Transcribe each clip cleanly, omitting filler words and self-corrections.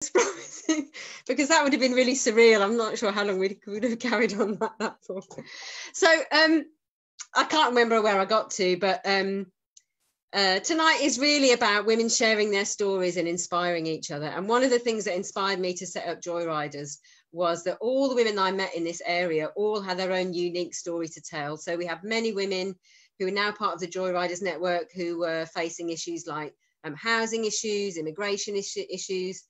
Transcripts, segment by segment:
promising, because that would have been really surreal. I'm not sure how long we would have carried on that for. So I can't remember where I got to, but tonight is really about women sharing their stories and inspiring each other. And one of the things that inspired me to set up Joyriders was that all the women I met in this area all had their own unique story to tell. So we have many women who are now part of the Joyriders network who were facing issues like housing issues, immigration issues,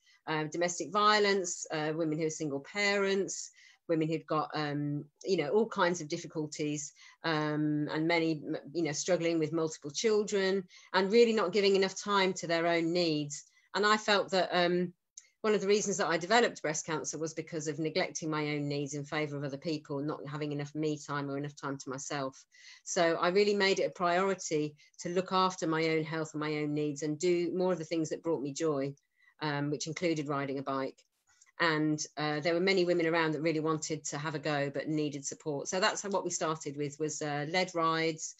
domestic violence, women who are single parents, women who've got, you know, all kinds of difficulties, and many, you know, struggling with multiple children and really not giving enough time to their own needs. And I felt that one of the reasons that I developed breast cancer was because of neglecting my own needs in favour of other people, not having enough me time or enough time to myself. So I really made it a priority to look after my own health and my own needs and do more of the things that brought me joy, which included riding a bike. And there were many women around that really wanted to have a go but needed support. So that's what we started with, was led rides,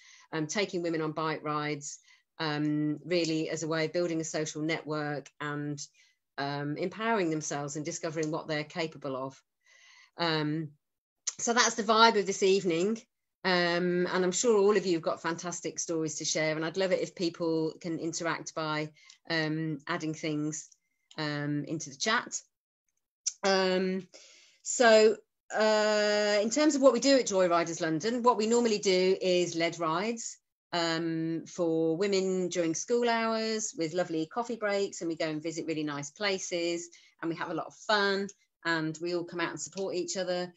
taking women on bike rides, really as a way of building a social network and empowering themselves and discovering what they're capable of. So that's the vibe of this evening. And I'm sure all of you have got fantastic stories to share, and I'd love it if people can interact by adding things into the chat. So in terms of what we do at Joyriders London, what we normally do is led rides for women during school hours with lovely coffee breaks, and we go and visit really nice places and we have a lot of fun and we all come out and support each other.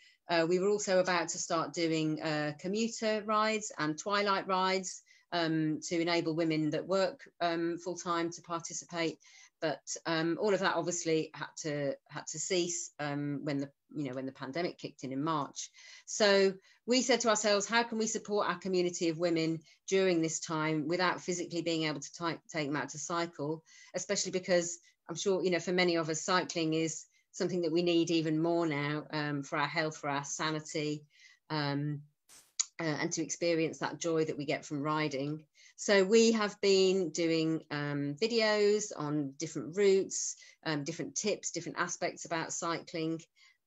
We were also about to start doing commuter rides and twilight rides to enable women that work full-time to participate. But all of that obviously had to cease when the pandemic kicked in March. So we said to ourselves, how can we support our community of women during this time without physically being able to take them out to cycle, especially because I'm sure, you know, for many of us, cycling is something that we need even more now for our health, for our sanity, and to experience that joy that we get from riding. So we have been doing videos on different routes, different tips, different aspects about cycling,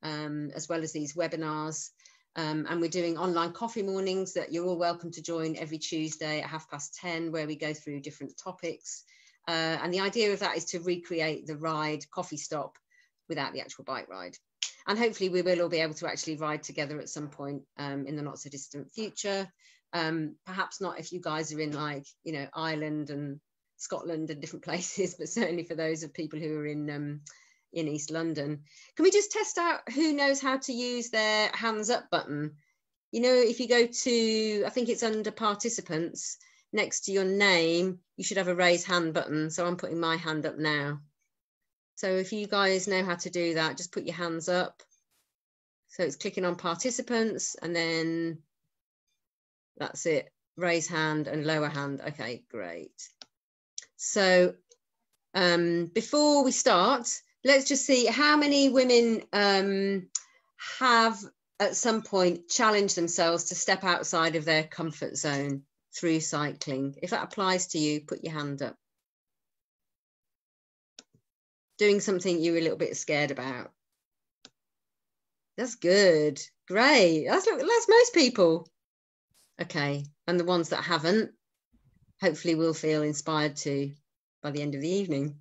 as well as these webinars. And we're doing online coffee mornings that you're all welcome to join every Tuesday at 10:30, where we go through different topics. And the idea of that is to recreate the ride coffee stop without the actual bike ride. And hopefully we will all be able to actually ride together at some point in the not so distant future. Perhaps not if you guys are in, like, you know, Ireland and Scotland and different places, but certainly for those of people who are in East London. Can we just test out who knows how to use their hands up button? You know, if you go to, I think it's under participants, next to your name, you should have a raise hand button. So I'm putting my hand up now. So if you guys know how to do that, just put your hands up. So it's clicking on participants and then that's it, raise hand and lower hand. Okay, great. So before we start, let's just see how many women have at some point challenged themselves to step outside of their comfort zone through cycling. If that applies to you, put your hand up. Doing something you were a little bit scared about. That's good, great. That's most people. Okay, and the ones that haven't, hopefully will feel inspired to by the end of the evening.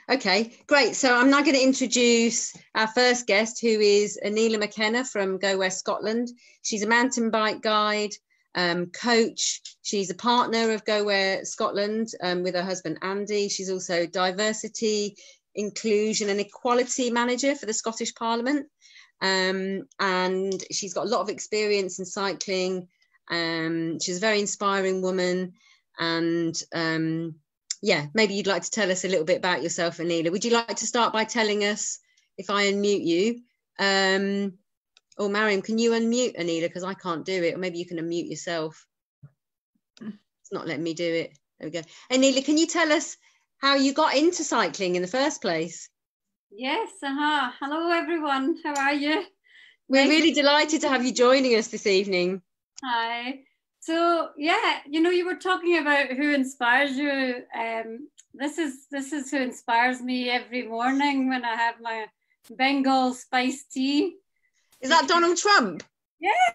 Okay, great. So I'm now going to introduce our first guest, who is Aneela McKenna from GoWhere Scotland. She's a mountain bike guide, coach. She's a partner of GoWhere Scotland with her husband, Andy. She's also diversity, inclusion and equality manager for the Scottish Parliament. And she's got a lot of experience in cycling. She's a very inspiring woman. And yeah, maybe you'd like to tell us a little bit about yourself, Aneela. Would you like to start by telling us, if I unmute you, or Mariam, can you unmute Aneela? Because I can't do it. Or maybe you can unmute yourself. It's not letting me do it. There we go. Aneela, can you tell us how you got into cycling in the first place? Yes, hello everyone, how are you? We're really delighted to have you joining us this evening. Hi. So yeah, you were talking about who inspires you. This is who inspires me every morning when I have my Bengal spiced tea. Is that Donald Trump? Yes.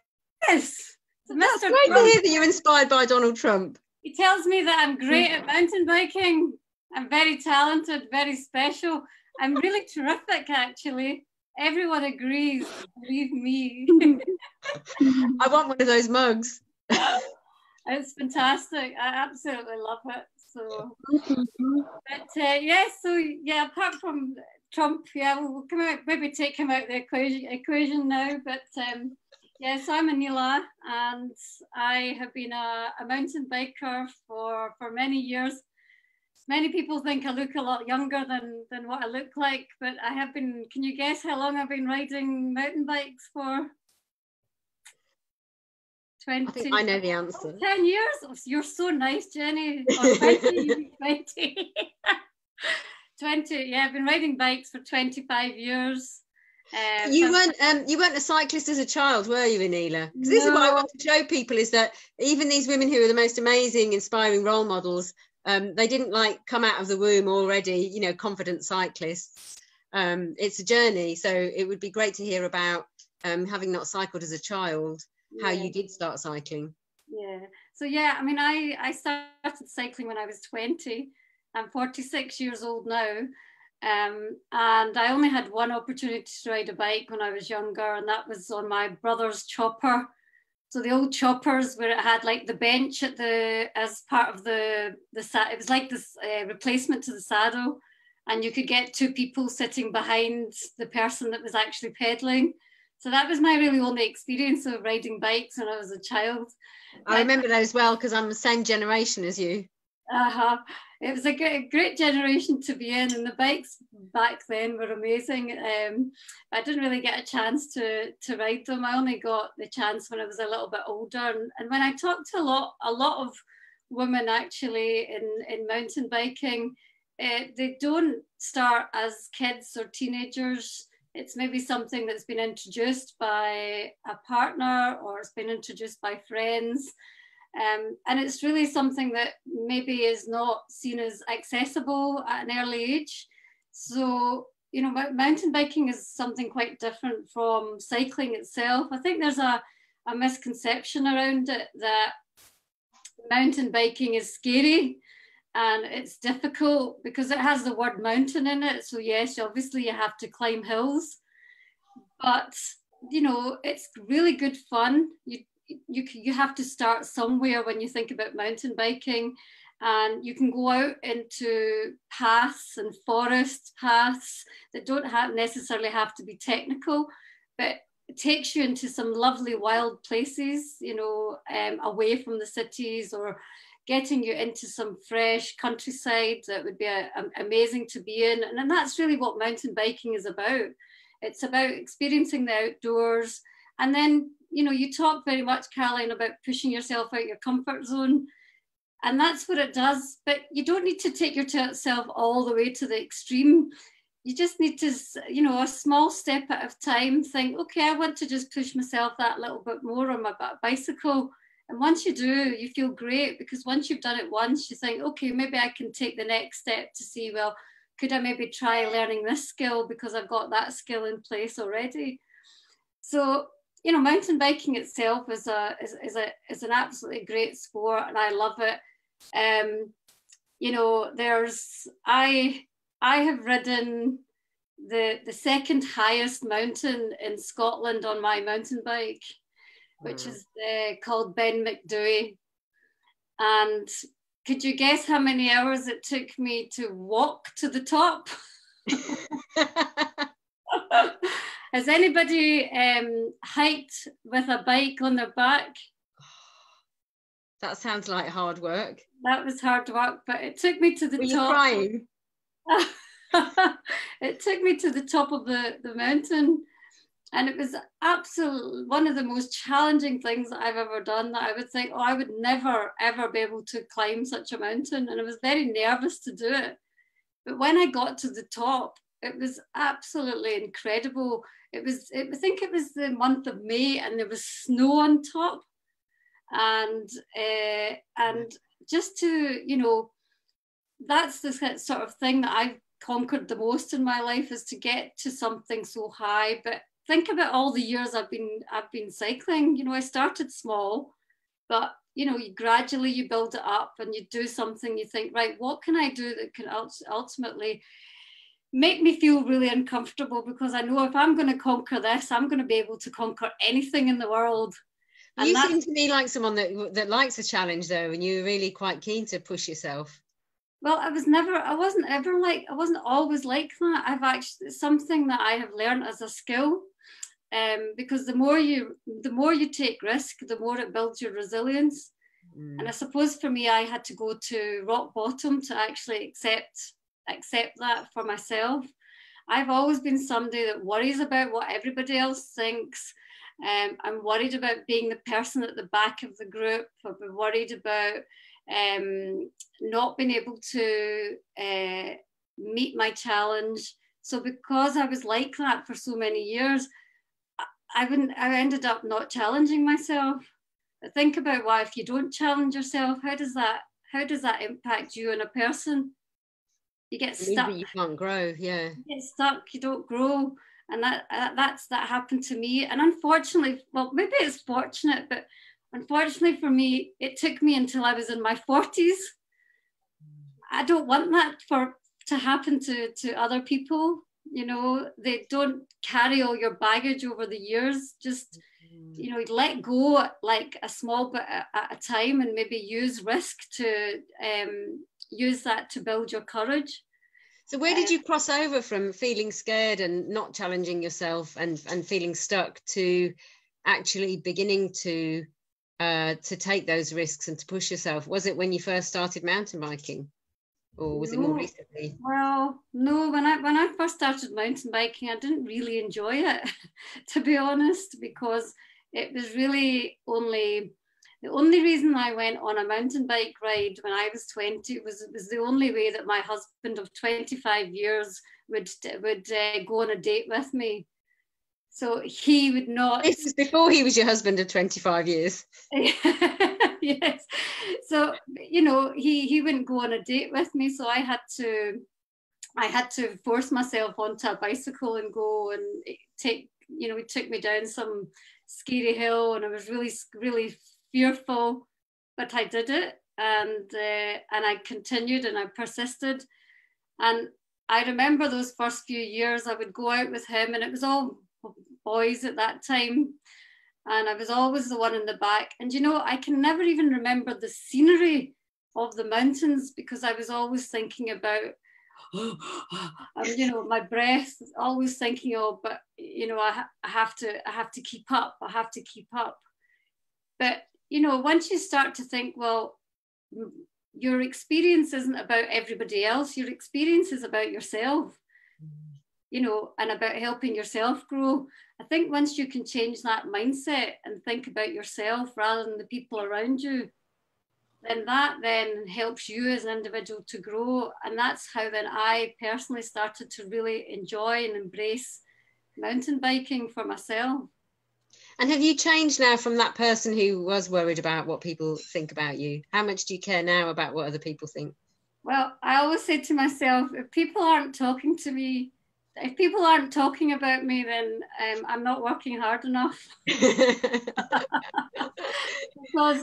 That's Mr. great Trump. To hear that you're inspired by Donald Trump. He tells me that I'm great at mountain biking. I'm very talented, very special. I'm really terrific, actually. Everyone agrees, believe me. I want one of those mugs. It's fantastic. I absolutely love it. So, but apart from Trump, we'll come out, maybe take him out of the equation now. But so I'm Aneela, and I have been a mountain biker for many years. Many people think I look a lot younger than what I look like, but I have been. Can you guess how long I've been riding mountain bikes for? 20. I think I know the answer. 10 years? Oh, you're so nice, Jenni. Or 20. 20. 20. Yeah, I've been riding bikes for 25 years. You weren't a cyclist as a child, were you, Aneela? Because this is what I want to show people, is that even these women who are the most amazing, inspiring role models, they didn't come out of the womb already, confident cyclists. It's a journey. So it would be great to hear about having not cycled as a child, how you did start cycling. I started cycling when I was 20. I'm 46 years old now, and I only had one opportunity to ride a bike when I was younger, and that was on my brother's chopper. So the old choppers where it had the bench as part of it was like this replacement to the saddle, and you could get two people sitting behind the person that was actually pedaling. So that was my really only experience of riding bikes when I was a child. I remember those well because I'm the same generation as you. It was a great generation to be in, and the bikes back then were amazing. I didn't really get a chance to ride them. I only got the chance when I was a little bit older. And when I talked to a lot of women actually in mountain biking, they don't start as kids or teenagers. It's maybe something that's been introduced by a partner, or it's been introduced by friends. And it's really something that maybe is not seen as accessible at an early age. So, mountain biking is something quite different from cycling itself. I think there's a misconception around it that mountain biking is scary and it's difficult because it has the word mountain in it. So yes, obviously you have to climb hills, but it's really good fun. You have to start somewhere when you think about mountain biking, and you can go out into paths and forest paths that don't necessarily have to be technical, but it takes you into some lovely wild places, away from the cities, or getting you into some fresh countryside that would be amazing to be in. And that's really what mountain biking is about. It's about experiencing the outdoors. And then, you talk very much, Carolyn, about pushing yourself out your comfort zone. And that's what it does. But you don't need to take yourself all the way to the extreme. You just need to, a small step at a time, think, okay, I want to just push myself that little bit more on my bicycle. And once you do, you feel great, because once you've done it once, you think, okay, maybe I can take the next step to see, well, could I maybe try learning this skill because I've got that skill in place already. So, mountain biking itself is an absolutely great sport, and I love it. I have ridden the second highest mountain in Scotland on my mountain bike, which is called Ben Macdui. And could you guess how many hours it took me to walk to the top? Has anybody hiked with a bike on their back? That sounds like hard work. That was hard work, but it took me to the top. Were you crying? It took me to the top of the mountain. And it was absolutely one of the most challenging things that I've ever done, that I would think, I would never, ever be able to climb such a mountain. And I was very nervous to do it. But when I got to the top, it was absolutely incredible. I think it was the month of May, and there was snow on top. and just to, you know, that's the sort of thing that I've conquered the most in my life, is to get to something so high. But think about all the years I've been cycling. You know, I started small, but you know, you gradually build it up, and you do something, you think, right, what can I do that can ultimately make me feel really uncomfortable, because I know if I'm going to conquer this, I'm going to be able to conquer anything in the world. And you seem to me like someone that likes a challenge, though, and you're really quite keen to push yourself. Well, I wasn't always like that. I've actually, it's something that I have learned as a skill, because the more you take risk, the more it builds your resilience. And I suppose for me, I had to go to rock bottom to actually accept that for myself. I've always been somebody that worries about what everybody else thinks. I'm worried about being the person at the back of the group. I've been worried about not being able to meet my challenge. So because I was like that for so many years, I ended up not challenging myself. But think about why, if you don't challenge yourself, how does that impact you and a person? You get stuck. You can't grow. Yeah. You get stuck. You don't grow, and that happened to me. And unfortunately, well, maybe it's fortunate, but unfortunately for me, it took me until I was in my 40s. I don't want that to happen to other people. You know, they don't carry all your baggage over the years. Just, you know, let go like a small bit at a time, and maybe use risk to use that to build your courage. So where did you cross over from feeling scared and not challenging yourself and feeling stuck to actually beginning to take those risks and to push yourself? Was it when you first started mountain biking, or was it more recently? Well, no, when I first started mountain biking, I didn't really enjoy it, to be honest, because it was really the only reason I went on a mountain bike ride when I was 20 was the only way that my husband of 25 years would go on a date with me. So he would not. This is before he was your husband of 25 years. Yes. So, you know, he wouldn't go on a date with me. So I had to force myself onto a bicycle and go and he took me down some scary hill, and I was really, really fearful, but I did it, and I continued and I persisted. And I remember those first few years I would go out with him, and it was all boys at that time, and I was always the one in the back. And you know, I can never even remember the scenery of the mountains, because I was always thinking about you know, my breath, always thinking, oh, but you know, I have to keep up, but you know, once you start to think, well, your experience isn't about everybody else, your experience is about yourself, you know, and about helping yourself grow. I think once you can change that mindset and think about yourself rather than the people around you, then that then helps you as an individual to grow. And that's how then I personally started to really enjoy and embrace mountain biking for myself. And have you changed now from that person who was worried about what people think about you? How much do you care now about what other people think? Well, I always say to myself, if people aren't talking to me, if people aren't talking about me, then I'm not working hard enough. Because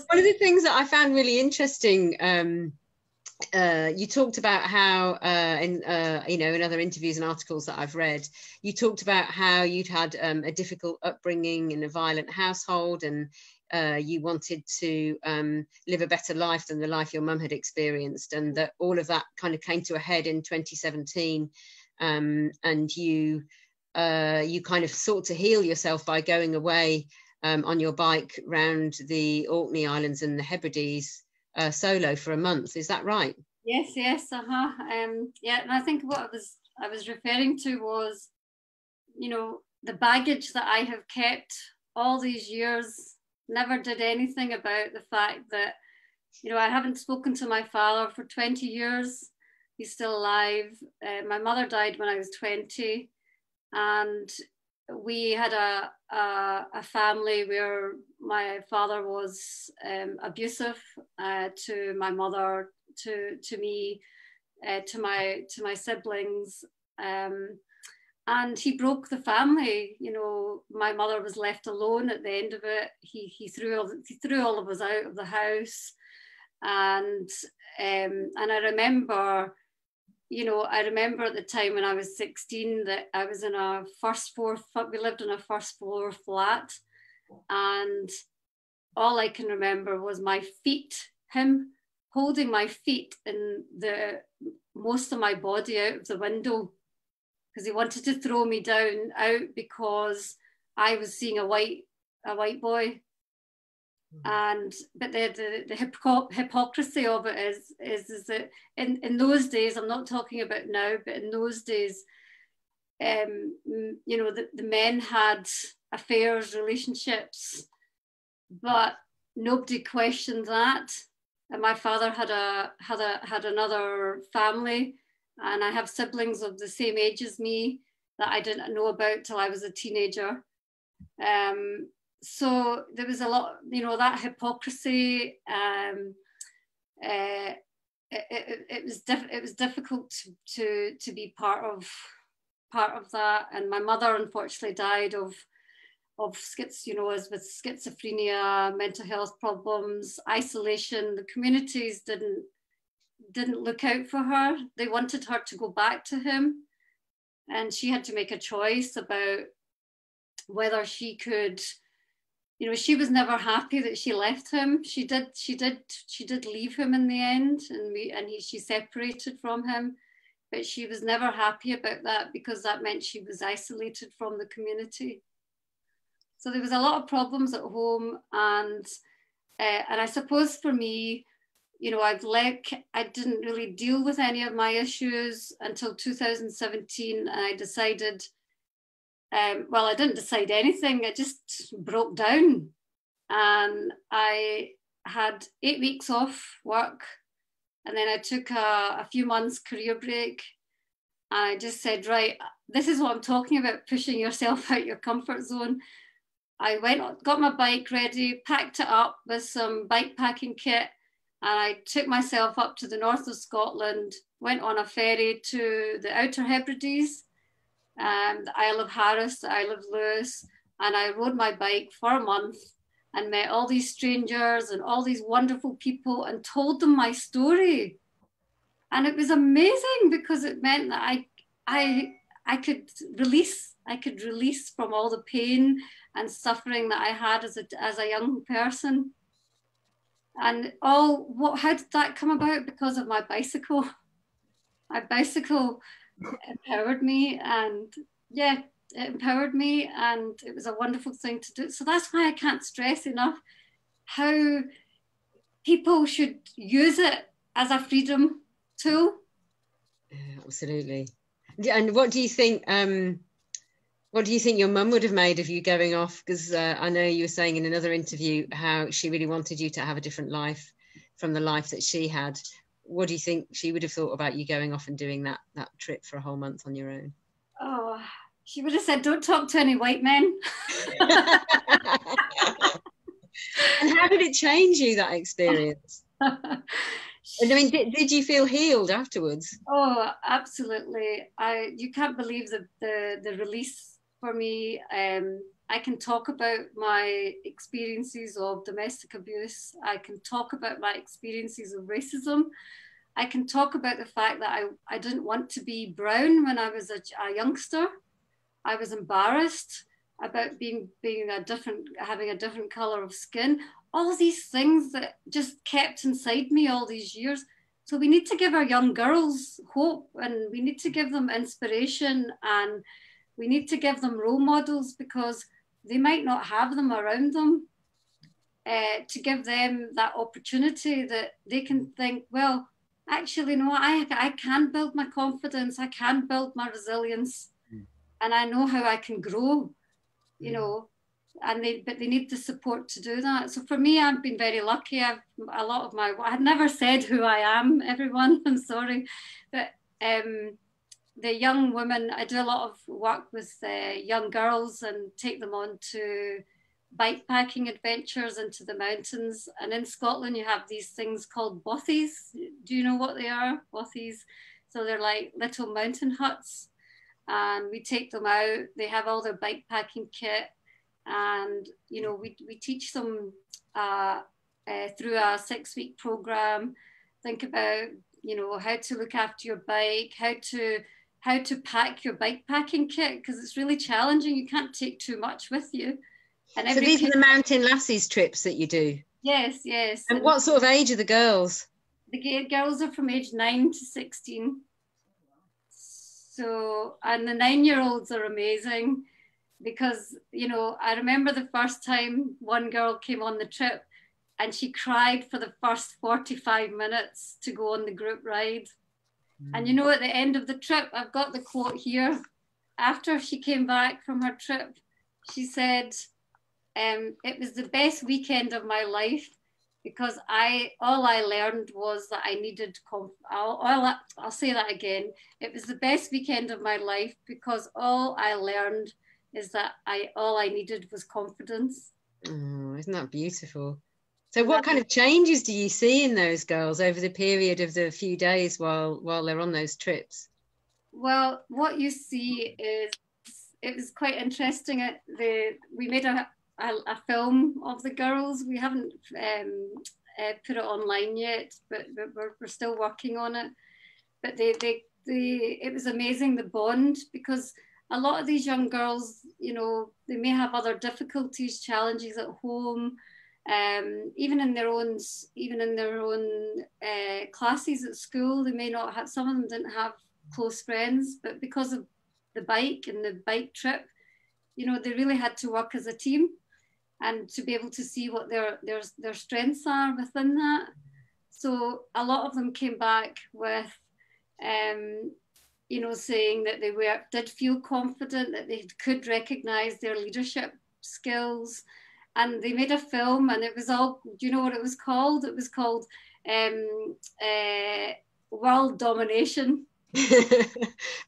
one of the things that I found really interesting, you talked about how in other interviews and articles that I've read, you talked about how you'd had a difficult upbringing in a violent household, and you wanted to live a better life than the life your mum had experienced, and that all of that kind of came to a head in 2017, and you kind of sought to heal yourself by going away on your bike round the Orkney Islands and the Hebrides solo for a month. Is that right? Yes. Yeah, and I think what I was referring to was, you know, the baggage that I have kept all these years. Never did anything about the fact that, you know, I haven't spoken to my father for 20 years. He's still alive. My mother died when I was 20, and we had a family where my father was abusive to my mother, to me, to my siblings, and he broke the family. You know, my mother was left alone at the end of it. He threw all of us out of the house, and I remember, you know, I remember at the time when I was 16 that I was in a we lived in a first floor flat, and all I can remember was my feet, him holding my feet and most of my body out of the window, because he wanted to throw me out because I was seeing a white boy. But the hypocrisy of it is that in those days, I'm not talking about now, but in those days, you know, the men had affairs, relationships, but nobody questioned that. And my father had another family, and I have siblings of the same age as me that I didn't know about till I was a teenager. So there was a lot, you know, that hypocrisy. It was difficult to be part of that. And my mother unfortunately died of you know, as with schizophrenia, mental health problems, isolation. The communities didn't look out for her. They wanted her to go back to him, and she had to make a choice about whether she could. You know, she was never happy that she left him. She did leave him in the end, and she separated from him, but she was never happy about that, because that meant she was isolated from the community. So there was a lot of problems at home, and I suppose for me, you know, I didn't really deal with any of my issues until 2017, and I decided. Well, I didn't decide anything. I just broke down, and I had 8 weeks off work, and then I took a few months career break, and I just said, right, this is what I'm talking about, pushing yourself out your comfort zone. I got my bike ready, packed it up with some bike packing kit, and I took myself up to the north of Scotland, went on a ferry to the Outer Hebrides, the Isle of Harris, the Isle of Lewis, and I rode my bike for a month and met all these strangers and all these wonderful people and told them my story. And it was amazing, because it meant that I could release from all the pain and suffering that I had as a young person. And how did that come about? Because of my bicycle. My bicycle empowered me, and it empowered me, and it was a wonderful thing to do. So that's why I can't stress enough how people should use it as a freedom tool. Absolutely. And what do you think your mum would have made of you going off? Because I know you were saying in another interview how she really wanted you to have a different life from the life that she had. What do you think she would have thought about you going off and doing that trip for a whole month on your own? Oh, she would have said, don't talk to any white men. And how did it change you, that experience? I mean, did you feel healed afterwards? Oh, absolutely. You can't believe the release for me. I can talk about my experiences of domestic abuse. I can talk about my experiences of racism. I can talk about the fact that I didn't want to be brown when I was a youngster. I was embarrassed about having a different color of skin. All these things that just kept inside me all these years. So we need to give our young girls hope, and we need to give them inspiration, and we need to give them role models, because they might not have them around them, to give them that opportunity that they can think, well, actually, no, I can build my confidence, I can build my resilience, and I know how I can grow, you know, but they need the support to do that. So for me, I've been very lucky. I had never said who I am, everyone, I'm sorry, but the young women, I do a lot of work with young girls and take them on to bikepacking adventures into the mountains. And in Scotland, you have these things called bothies. Do you know what they are? Bothies. So they're like little mountain huts. And we take them out. They have all their bikepacking kit. And, you know, we teach them through a 6-week program, think about, you know, how to look after your bike, how to pack your bikepacking kit, because it's really challenging. You can't take too much with you. And so these are the Mountain Lassies trips that you do? Yes, yes. And what sort of age are the girls? The girls are from age 9 to 16. So, and the 9-year-olds are amazing, because, you know, I remember the first time one girl came on the trip and she cried for the first 45 minutes to go on the group ride. And, you know, at the end of the trip, I've got the quote here. After she came back from her trip, she said, it was the best weekend of my life, because all I learned was that I needed, I'll say that again. It was the best weekend of my life, because all I learned is that all I needed was confidence. Oh, isn't that beautiful? So what kind of changes do you see in those girls over the period of the few days while they're on those trips? Well, what you see is, it was quite interesting. We made a film of the girls. We haven't put it online yet, but we're still working on it. But it was amazing, the bond, because a lot of these young girls, you know, they may have other difficulties, challenges at home, even in their own classes at school. They may not have, some of them didn't have close friends, but because of the bike and the bike trip, you know, they really had to work as a team, and to be able to see what their strengths are within that. So a lot of them came back with, you know, saying that they did feel confident, that they could recognize their leadership skills. And they made a film, and it was all, do you know what it was called? It was called World Domination.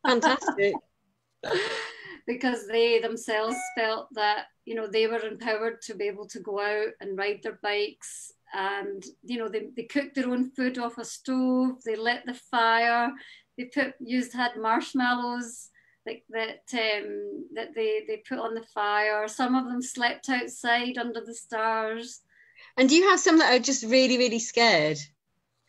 Fantastic. Because they themselves felt that, you know, they were empowered to be able to go out and ride their bikes. And, you know, they cooked their own food off a stove, they lit the fire, they had marshmallows that they put on the fire. Some of them slept outside under the stars. And do you have some that are just really, really scared?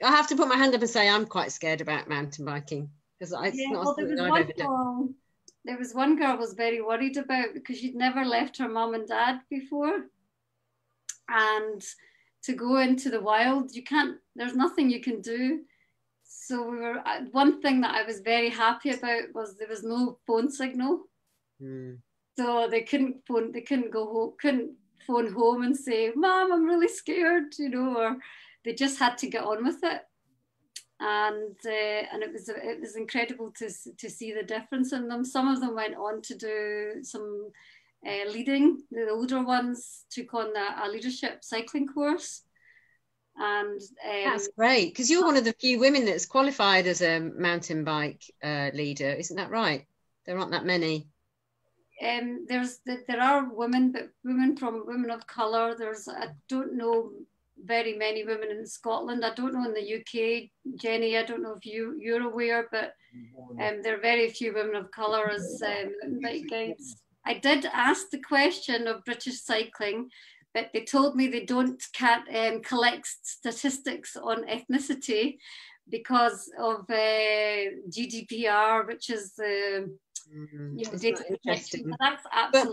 I have to put my hand up and say I'm quite scared about mountain biking, because it's not something I've ever done. There was one girl was very worried about, because she'd never left her mum and dad before, and to go into the wild, there's nothing you can do. So one thing that I was very happy about was there was no phone signal. So they couldn't phone home and say, "Mom, I'm really scared," you know, or they just had to get on with it. And it was incredible to see the difference in them. Some of them went on to do some leading. The older ones took on a leadership cycling course. And that's great, because you're one of the few women that's qualified as a mountain bike leader, isn't that right? There aren't that many. There are women, but women of colour. I don't know very many women in Scotland. I don't know in the UK. Jenni, I don't know if you're aware, but there are very few women of colour as mountain bike guides. I did ask the question of British cycling, but they told me they can't collect statistics on ethnicity because of GDPR, which is the data protection. But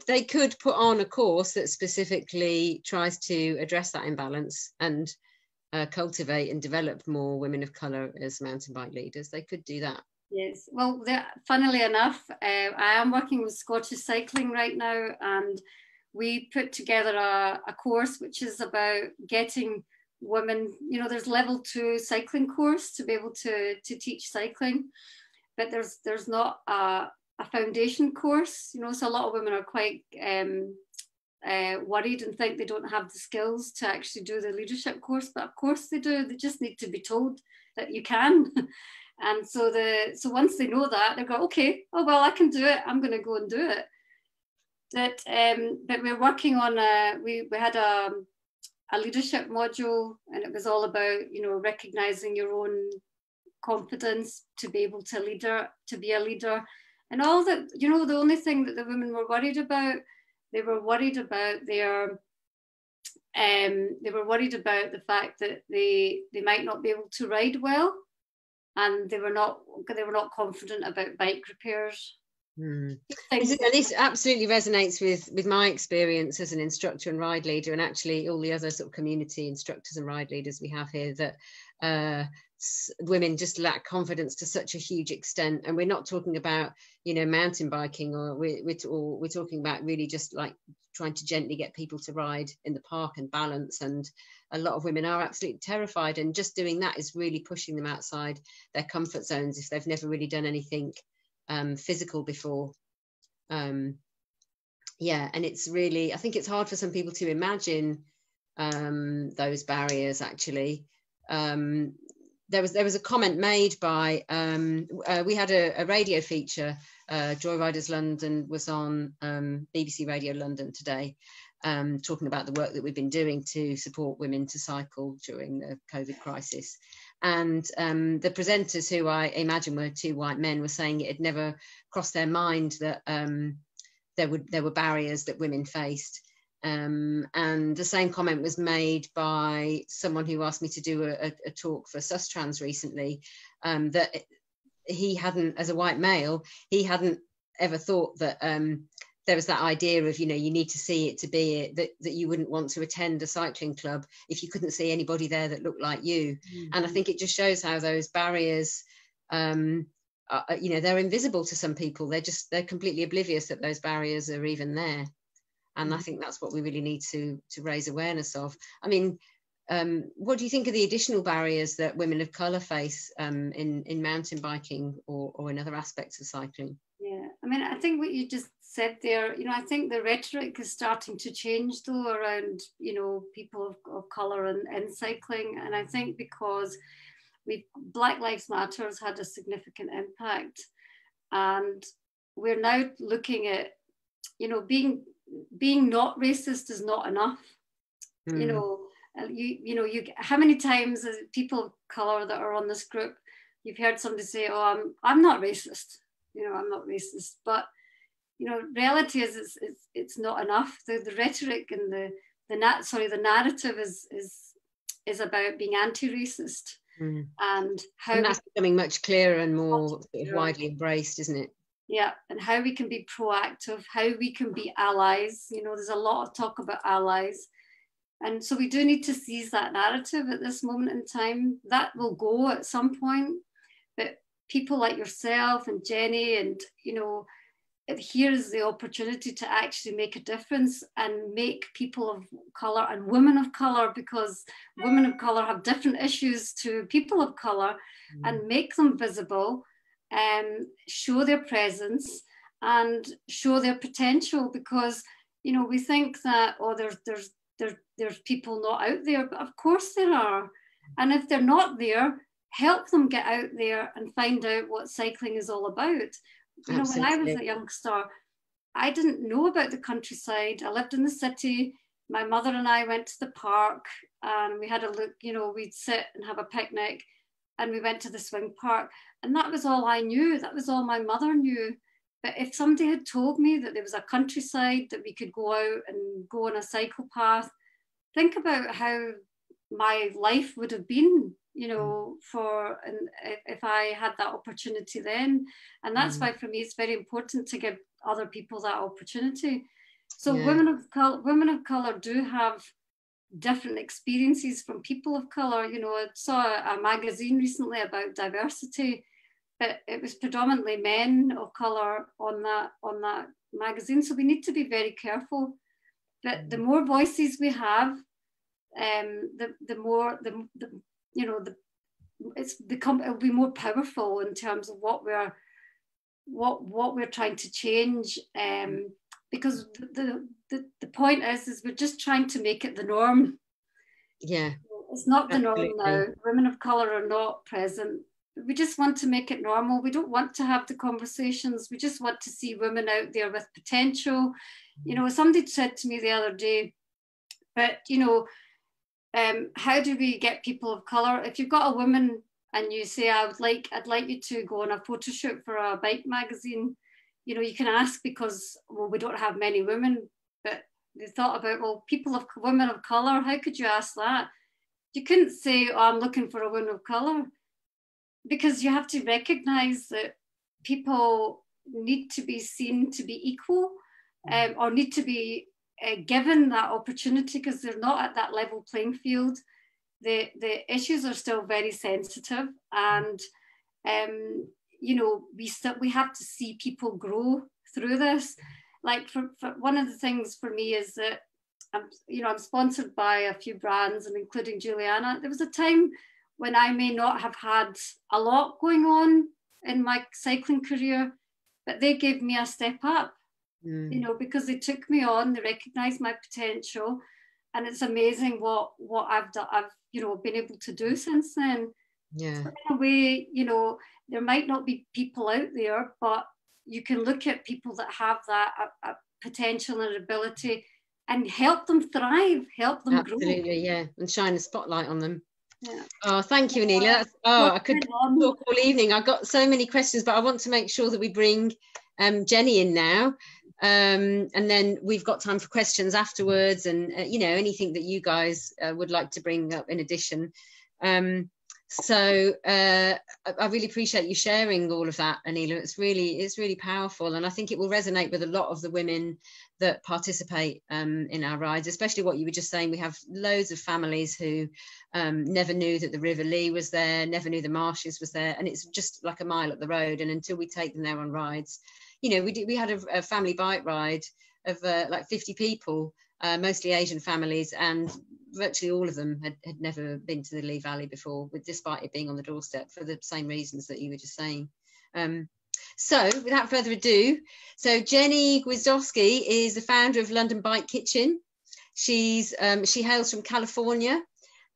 they could put on a course that specifically tries to address that imbalance and cultivate and develop more women of colour as mountain bike leaders. They could do that. Yes, well, funnily enough, I am working with Scottish Cycling right now, and we put together a course which is about getting women, there's level 2 cycling course to be able to teach cycling, but there's not a foundation course, so a lot of women are quite worried and think they don't have the skills to actually do the leadership course, but of course they do. They just need to be told that you can. And so once they know that, they go, okay, oh well, I can do it, I'm going to go and do it. But we're working on we had a leadership module, and it was all about, you know, recognizing your own confidence to be able to be a leader, and all that. You know, the only thing that the women were worried about, they were worried about the fact that they might not be able to ride well, and they were not confident about bike repairs. And this absolutely resonates with my experience as an instructor and ride leader, and actually all the other sort of community instructors and ride leaders we have here, that women just lack confidence to such a huge extent. And we're not talking about, you know, mountain biking, or we're talking about really just like trying to gently get people to ride in the park and balance. And a lot of women are absolutely terrified, and just doing that is really pushing them outside their comfort zones if they've never really done anything physical before. Yeah, and it's really, I think it's hard for some people to imagine those barriers. Actually, there was a comment made by we had a radio feature, Joyriders London was on BBC Radio London today, talking about the work that we've been doing to support women to cycle during the COVID crisis. And the presenters, who I imagine were two white men, were saying it had never crossed their mind that there were barriers that women faced. And the same comment was made by someone who asked me to do a talk for Sustrans recently, that he hadn't, as a white male, he hadn't ever thought that there was that idea of, you know, you need to see it to be it, that you wouldn't want to attend a cycling club if you couldn't see anybody there that looked like you. And I think it just shows how those barriers, you know, they're invisible to some people. They're completely oblivious that those barriers are even there. And I think that's what we really need to raise awareness of. I mean, what do you think of the additional barriers that women of colour face in mountain biking or in other aspects of cycling? Yeah, I mean, I think what you just said there, you know, I think the rhetoric is starting to change though around, you know, people of colour and cycling. And I think because Black Lives Matter has had a significant impact, and we're now looking at, you know, being not racist is not enough. You know, how many times as people of colour that are on this group, you've heard somebody say, oh, I'm not racist, you know, I'm not racist. But, you know, reality is it's not enough. The rhetoric and the narrative is about being anti-racist. And that's becoming much clearer and more sort of widely embraced, isn't it? Yeah, and how we can be proactive, how we can be allies. You know, there's a lot of talk about allies. And so we do need to seize that narrative at this moment in time. That will go at some point. But people like yourself and Jenni, and, you know, here is the opportunity to actually make a difference and make people of colour and women of colour, because women of colour have different issues to people of colour, and make them visible and show their presence and show their potential. Because, you know, we think that, oh, there's people not out there, but of course there are. And if they're not there, help them get out there and find out what cycling is all about. You know, when I was a youngster, I didn't know about the countryside. I lived in the city. My mother and I went to the park and we had a look, you know, we'd sit and have a picnic, and we went to the swing park. And that was all I knew. That was all my mother knew. But if somebody had told me that there was a countryside that we could go out and go on a cycle path, think about how my life would have been, you know, if I had that opportunity then. And that's why for me it's very important to give other people that opportunity. So women of colour do have different experiences from people of colour. You know, I saw a magazine recently about diversity, but it was predominantly men of colour on that magazine. So we need to be very careful. But the more voices we have, it'll be more powerful in terms of what we're trying to change. Because the point is we're just trying to make it the norm. Yeah, it's not the norm now. Women of colour are not present we just want to make it normal. We don't want to have the conversations. We just want to see women out there with potential. You know, somebody said to me the other day, but, you know, how do we get people of colour? If you've got a woman and you say, I'd like you to go on a photo shoot for a bike magazine, you know, you can ask because, well, we don't have many women, but they thought about, well, women of colour, how could you ask that? You couldn't say, oh, I'm looking for a woman of colour, because you have to recognise that people need to be seen to be equal, or need to be given that opportunity, because they're not at that level playing field. The issues are still very sensitive, and you know, we have to see people grow through this. Like for one of the things for me is that I'm sponsored by a few brands, and including Juliana. There was a time when I may not have had a lot going on in my cycling career, but they gave me a step up. You know, because they took me on, they recognised my potential, and it's amazing what I've done. I've, you know, been able to do since then. Yeah. So in a way, you know, there might not be people out there, but you can look at people that have that potential and ability and help them thrive, help them grow. Absolutely, yeah, and shine a spotlight on them. Yeah. Oh, thank you, Aneela. I could talk all evening. I've got so many questions, but I want to make sure that we bring Jenni in now. And then we've got time for questions afterwards, and you know, anything that you guys would like to bring up in addition. So I really appreciate you sharing all of that, Aneela. It's really powerful, and I think it will resonate with a lot of the women that participate in our rides, especially what you were just saying. We have loads of families who never knew that the River Lee was there, never knew the marshes was there, and it's just like a mile up the road. And until we take them there on rides, you know, we had a family bike ride of like 50 people, mostly Asian families, and virtually all of them had never been to the Lee Valley before, despite it being on the doorstep, for the same reasons that you were just saying. So without further ado, so Jenni Gwiadowski is the founder of London Bike Kitchen. She hails from California,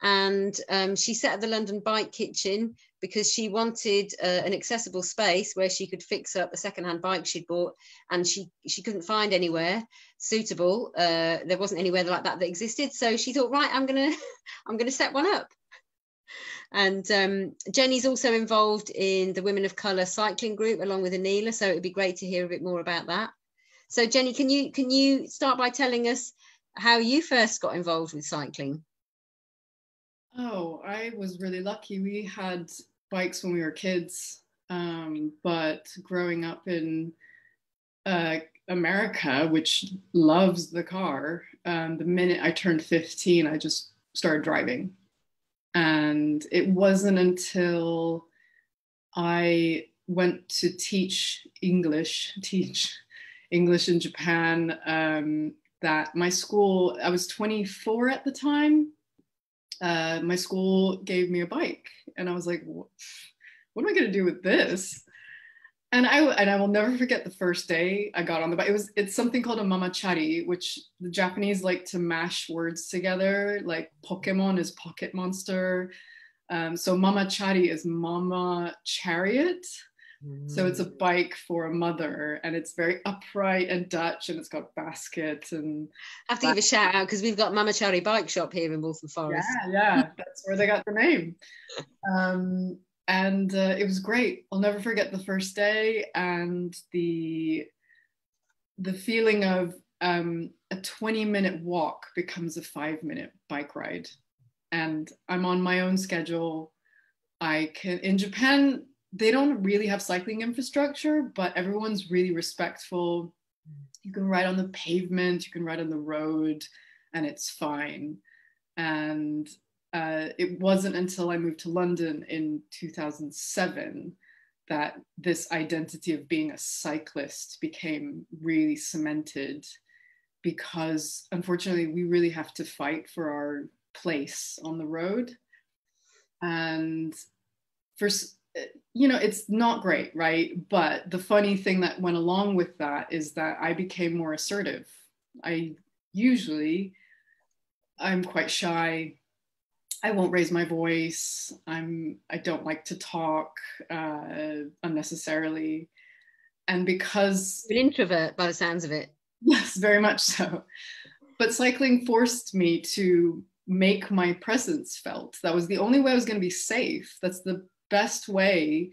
and she set up the London Bike Kitchen because she wanted an accessible space where she could fix up a secondhand bike she'd bought, and she couldn't find anywhere suitable. There wasn't anywhere like that existed, so she thought, right, I'm gonna set one up. And Jenni's also involved in the Women of Colour cycling group along with Aneela, so it'd be great to hear a bit more about that. So Jenni, can you start by telling us how you first got involved with cycling? Oh, I was really lucky. We had bikes when we were kids, but growing up in America, which loves the car, the minute I turned 15, I just started driving. And it wasn't until I went to teach English in Japan that my school, I was 24 at the time, my school gave me a bike, and I was like, what am I going to do with this? And I will never forget the first day I got on the bike. It's something called a mamachari, which the Japanese like to mash words together, like Pokemon is pocket monster. So mamachari is mama chariot. So it's a bike for a mother, and it's very upright and Dutch, and it's got baskets. And I have to give a shout out because we've got Mamachari Bike Shop here in Waltham Forest. Yeah, that's where they got the name. And it was great. I'll never forget the first day, and the feeling of a 20-minute walk becomes a 5-minute bike ride. And I'm on my own schedule. In Japan, they don't really have cycling infrastructure, but everyone's really respectful. You can ride on the pavement, you can ride on the road, and it's fine. And it wasn't until I moved to London in 2007 that this identity of being a cyclist became really cemented, because unfortunately we really have to fight for our place on the road. And it's not great, right? But the funny thing that went along with that is that I became more assertive. I'm quite shy. I won't raise my voice. I don't like to talk unnecessarily. And because... You're an introvert by the sounds of it. Yes, very much so. But cycling forced me to make my presence felt. That was the only way I was going to be safe. That's the best way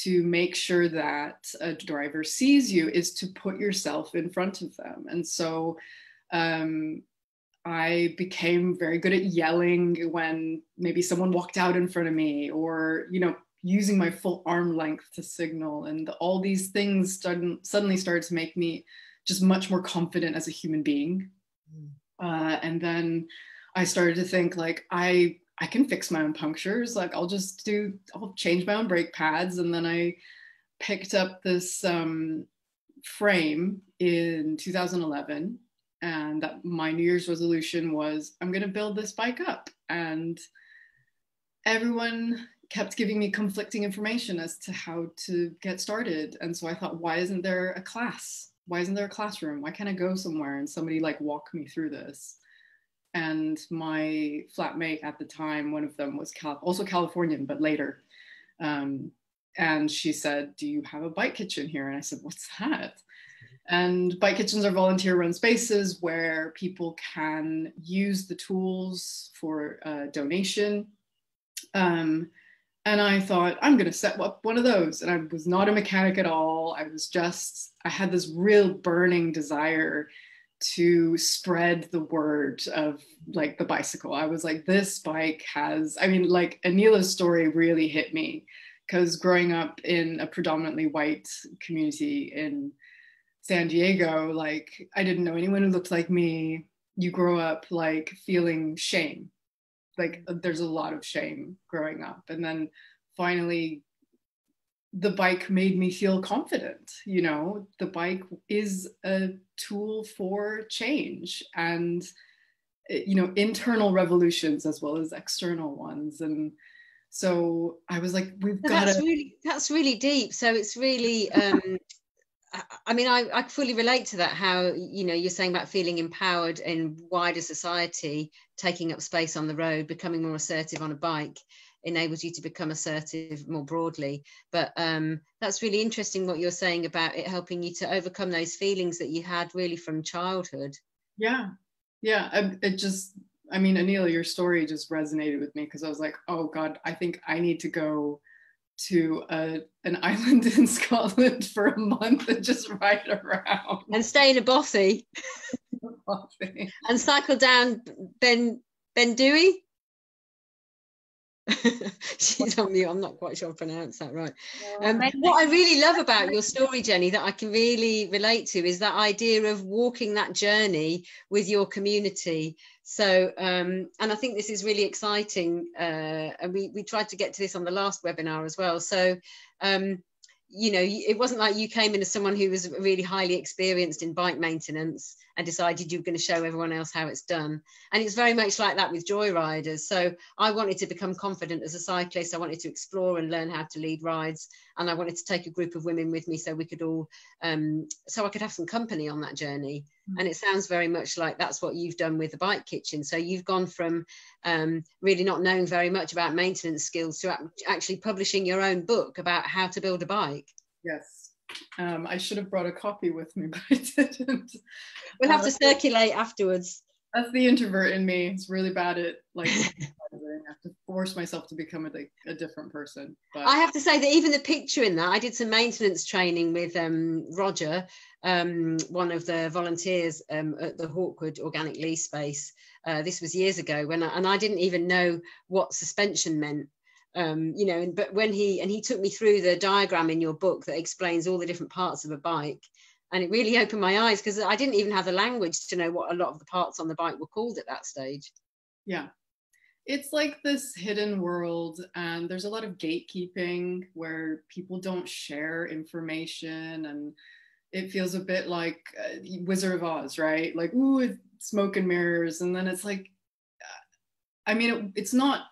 to make sure that a driver sees you, is to put yourself in front of them. And so I became very good at yelling when maybe someone walked out in front of me, or, you know, using my full arm length to signal. And all these things suddenly started to make me just much more confident as a human being. And then I started to think, like, I can fix my own punctures. Like, I'll change my own brake pads. And then I picked up this frame in 2011. And that my New Year's resolution was, I'm going to build this bike up. And everyone kept giving me conflicting information as to how to get started. And so I thought, why isn't there a class? Why isn't there a classroom? Why can't I go somewhere and somebody like walk me through this? And my flatmate at the time, one of them was also Californian, but later. And she said, do you have a bike kitchen here? And I said, what's that? And bike kitchens are volunteer-run spaces where people can use the tools for donation. And I thought, I'm going to set up one of those. And I was not a mechanic at all. I had this real burning desire to spread the word of, like, the bicycle. I was like, this bike has, I mean, like, Aneela's story really hit me, because growing up in a predominantly white community in San Diego, like, I didn't know anyone who looked like me. You grow up like feeling shame. Like, there's a lot of shame growing up. And then finally, the bike made me feel confident. You know, the bike is a tool for change and, you know, internal revolutions as well as external ones. And so I was like, we've got to... That's really deep. So it's really... I mean, I fully relate to that, how, you know, you're saying about feeling empowered in wider society, taking up space on the road, becoming more assertive on a bike enables you to become assertive more broadly. But that's really interesting what you're saying about it helping you to overcome those feelings that you had really from childhood. Yeah. I mean, Aneela, your story just resonated with me, because I was like, oh God, I think I need to go to an island in Scotland for a month and just ride around and stay in a bothy and cycle down Ben Dewey. She's on mute. I'm not quite sure I pronounced that right. What I really love about your story, Jenni, that I can really relate to, is that idea of walking that journey with your community. So, and I think this is really exciting. And we tried to get to this on the last webinar as well. So, you know, it wasn't like you came in as someone who was really highly experienced in bike maintenance and decided you were going to show everyone else how it's done. And it's very much like that with joyriders. So I wanted to become confident as a cyclist. I wanted to explore and learn how to lead rides. And I wanted to take a group of women with me so we could all, so I could have some company on that journey. Mm-hmm. And it sounds very much like that's what you've done with the bike kitchen. So you've gone from really not knowing very much about maintenance skills to actually publishing your own book about how to build a bike. Yes. I should have brought a copy with me, but I didn't. We'll have to circulate afterwards. That's the introvert in me. It's really bad at, like, I have to force myself to become a different person. But I have to say that even the picture in that, I did some maintenance training with Roger, one of the volunteers at the Hawkwood Organic Lease Space. This was years ago and I didn't even know what suspension meant. You know, but when he took me through the diagram in your book that explains all the different parts of a bike, and it really opened my eyes, because I didn't even have the language to know what a lot of the parts on the bike were called at that stage. Yeah, it's like this hidden world, and there's a lot of gatekeeping where people don't share information, and it feels a bit like Wizard of Oz, right? Like, ooh, smoke and mirrors, and then it's like, I mean, it's not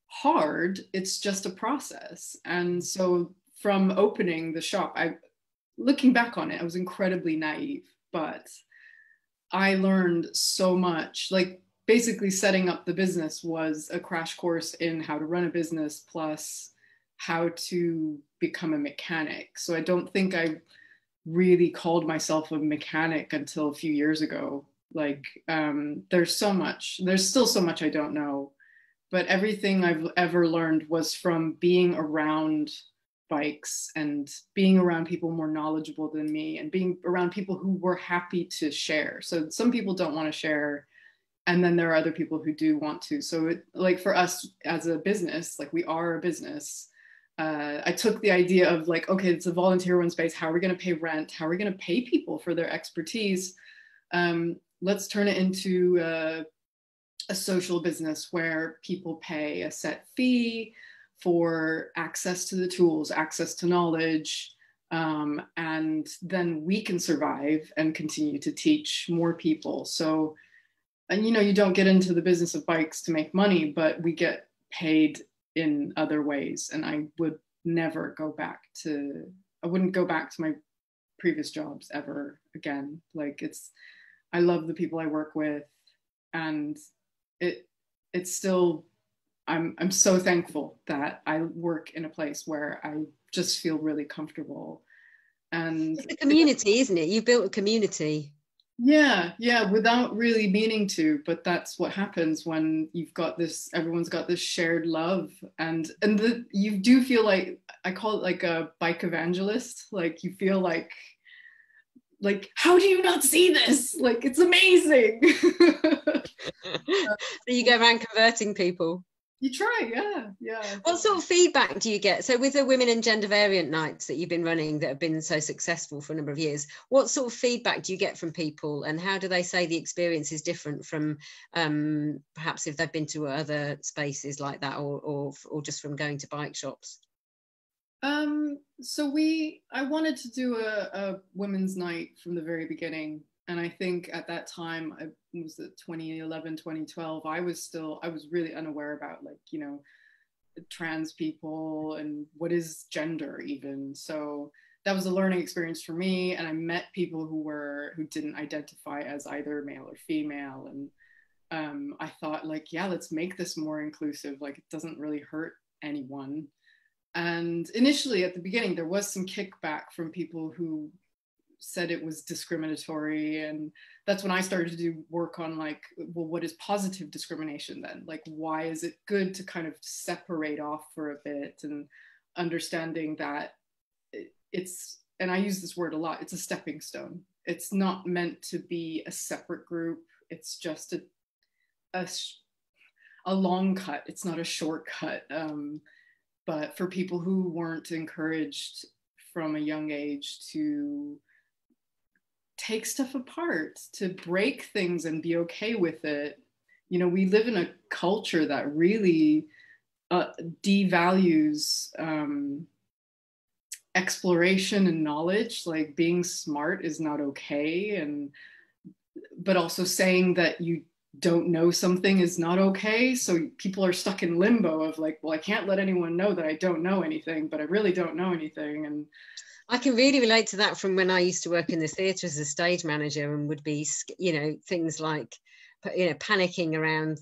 hard, it's just a process. And so from opening the shop, looking back on it, I was incredibly naive, but I learned so much. Like, basically setting up the business was a crash course in how to run a business plus how to become a mechanic. So I don't think I really called myself a mechanic until a few years ago. Like there's still so much I don't know, but everything I've ever learned was from being around bikes and being around people more knowledgeable than me and being around people who were happy to share. So some people don't want to share, and then there are other people who do want to. So like for us as a business, like we are a business, I took the idea of like, okay, it's a volunteer run space. How are we going to pay rent? How are we going to pay people for their expertise? Let's turn it into a social business where people pay a set fee for access to the tools, access to knowledge, and then we can survive and continue to teach more people. So, and you don't get into the business of bikes to make money, but we get paid in other ways. And I would never go back to, I wouldn't go back to my previous jobs ever again. Like I love the people I work with, and it's still, I'm so thankful that I work in a place where I just feel really comfortable. And it's a community, isn't it? You built a community. Yeah, without really meaning to, but that's what happens when you've got this, everyone's got this shared love, and you do feel like, I call it like a bike evangelist. Like you feel like how do you not see this? Like it's amazing. So you go around converting people. You try, yeah. What sort of feedback do you get? So with the women and gender variant nights that you've been running that have been so successful for a number of years, what sort of feedback do you get from people, and how do they say the experience is different from perhaps if they've been to other spaces like that, or just from going to bike shops? So I wanted to do a women's night from the very beginning. And I think at that time, it was 2011, 2012, I was really unaware about trans people and what is gender even. So that was a learning experience for me. And I met people who didn't identify as either male or female. And I thought let's make this more inclusive. Like it doesn't really hurt anyone. And initially at the beginning, there was some kickback from people who said it was discriminatory, and that's when I started to do work on what is positive discrimination then? Like why is it good to kind of separate off for a bit, and understanding that it's, and I use this word a lot, it's a stepping stone. It's not meant to be a separate group. It's just a long cut. It's not a shortcut. But for people who weren't encouraged from a young age to take stuff apart, to break things and be okay with it. We live in a culture that really devalues exploration and knowledge. Like being smart is not okay, but also saying that you don't know something is not okay. So people are stuck in limbo of well, I can't let anyone know that I don't know anything, but I really don't know anything. And I can really relate to that from when I used to work in the theatre as a stage manager, and would be, things like, panicking around,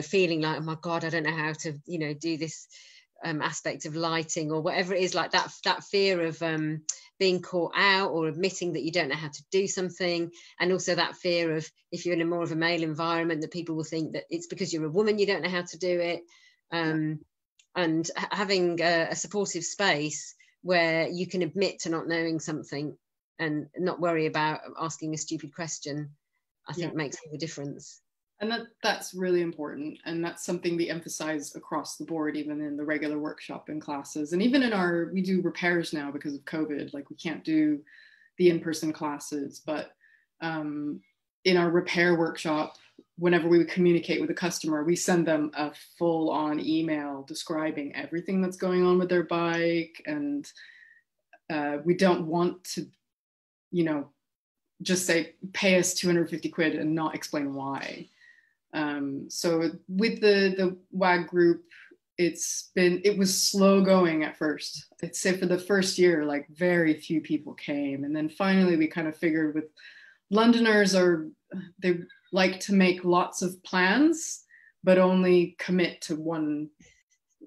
feeling like, oh my God, I don't know how to, do this aspect of lighting or whatever it is, like that fear of being caught out or admitting that you don't know how to do something. And also that fear of, if you're in a more of a male environment, that people will think that it's because you're a woman, you don't know how to do it. And having a supportive space where you can admit to not knowing something and not worry about asking a stupid question, I think makes all the difference. And that's really important. And that's something we emphasize across the board, even in the regular workshop and classes. And even we do repairs now because of COVID, we can't do the in-person classes, but in our repair workshop, whenever we would communicate with a customer, we send them a full-on email describing everything that's going on with their bike. And we don't want to, just say, pay us 250 quid and not explain why. So with the WAG group, it was slow going at first. I'd say for the first year, very few people came. And then finally we kind of figured with Londoners like to make lots of plans, but only commit to one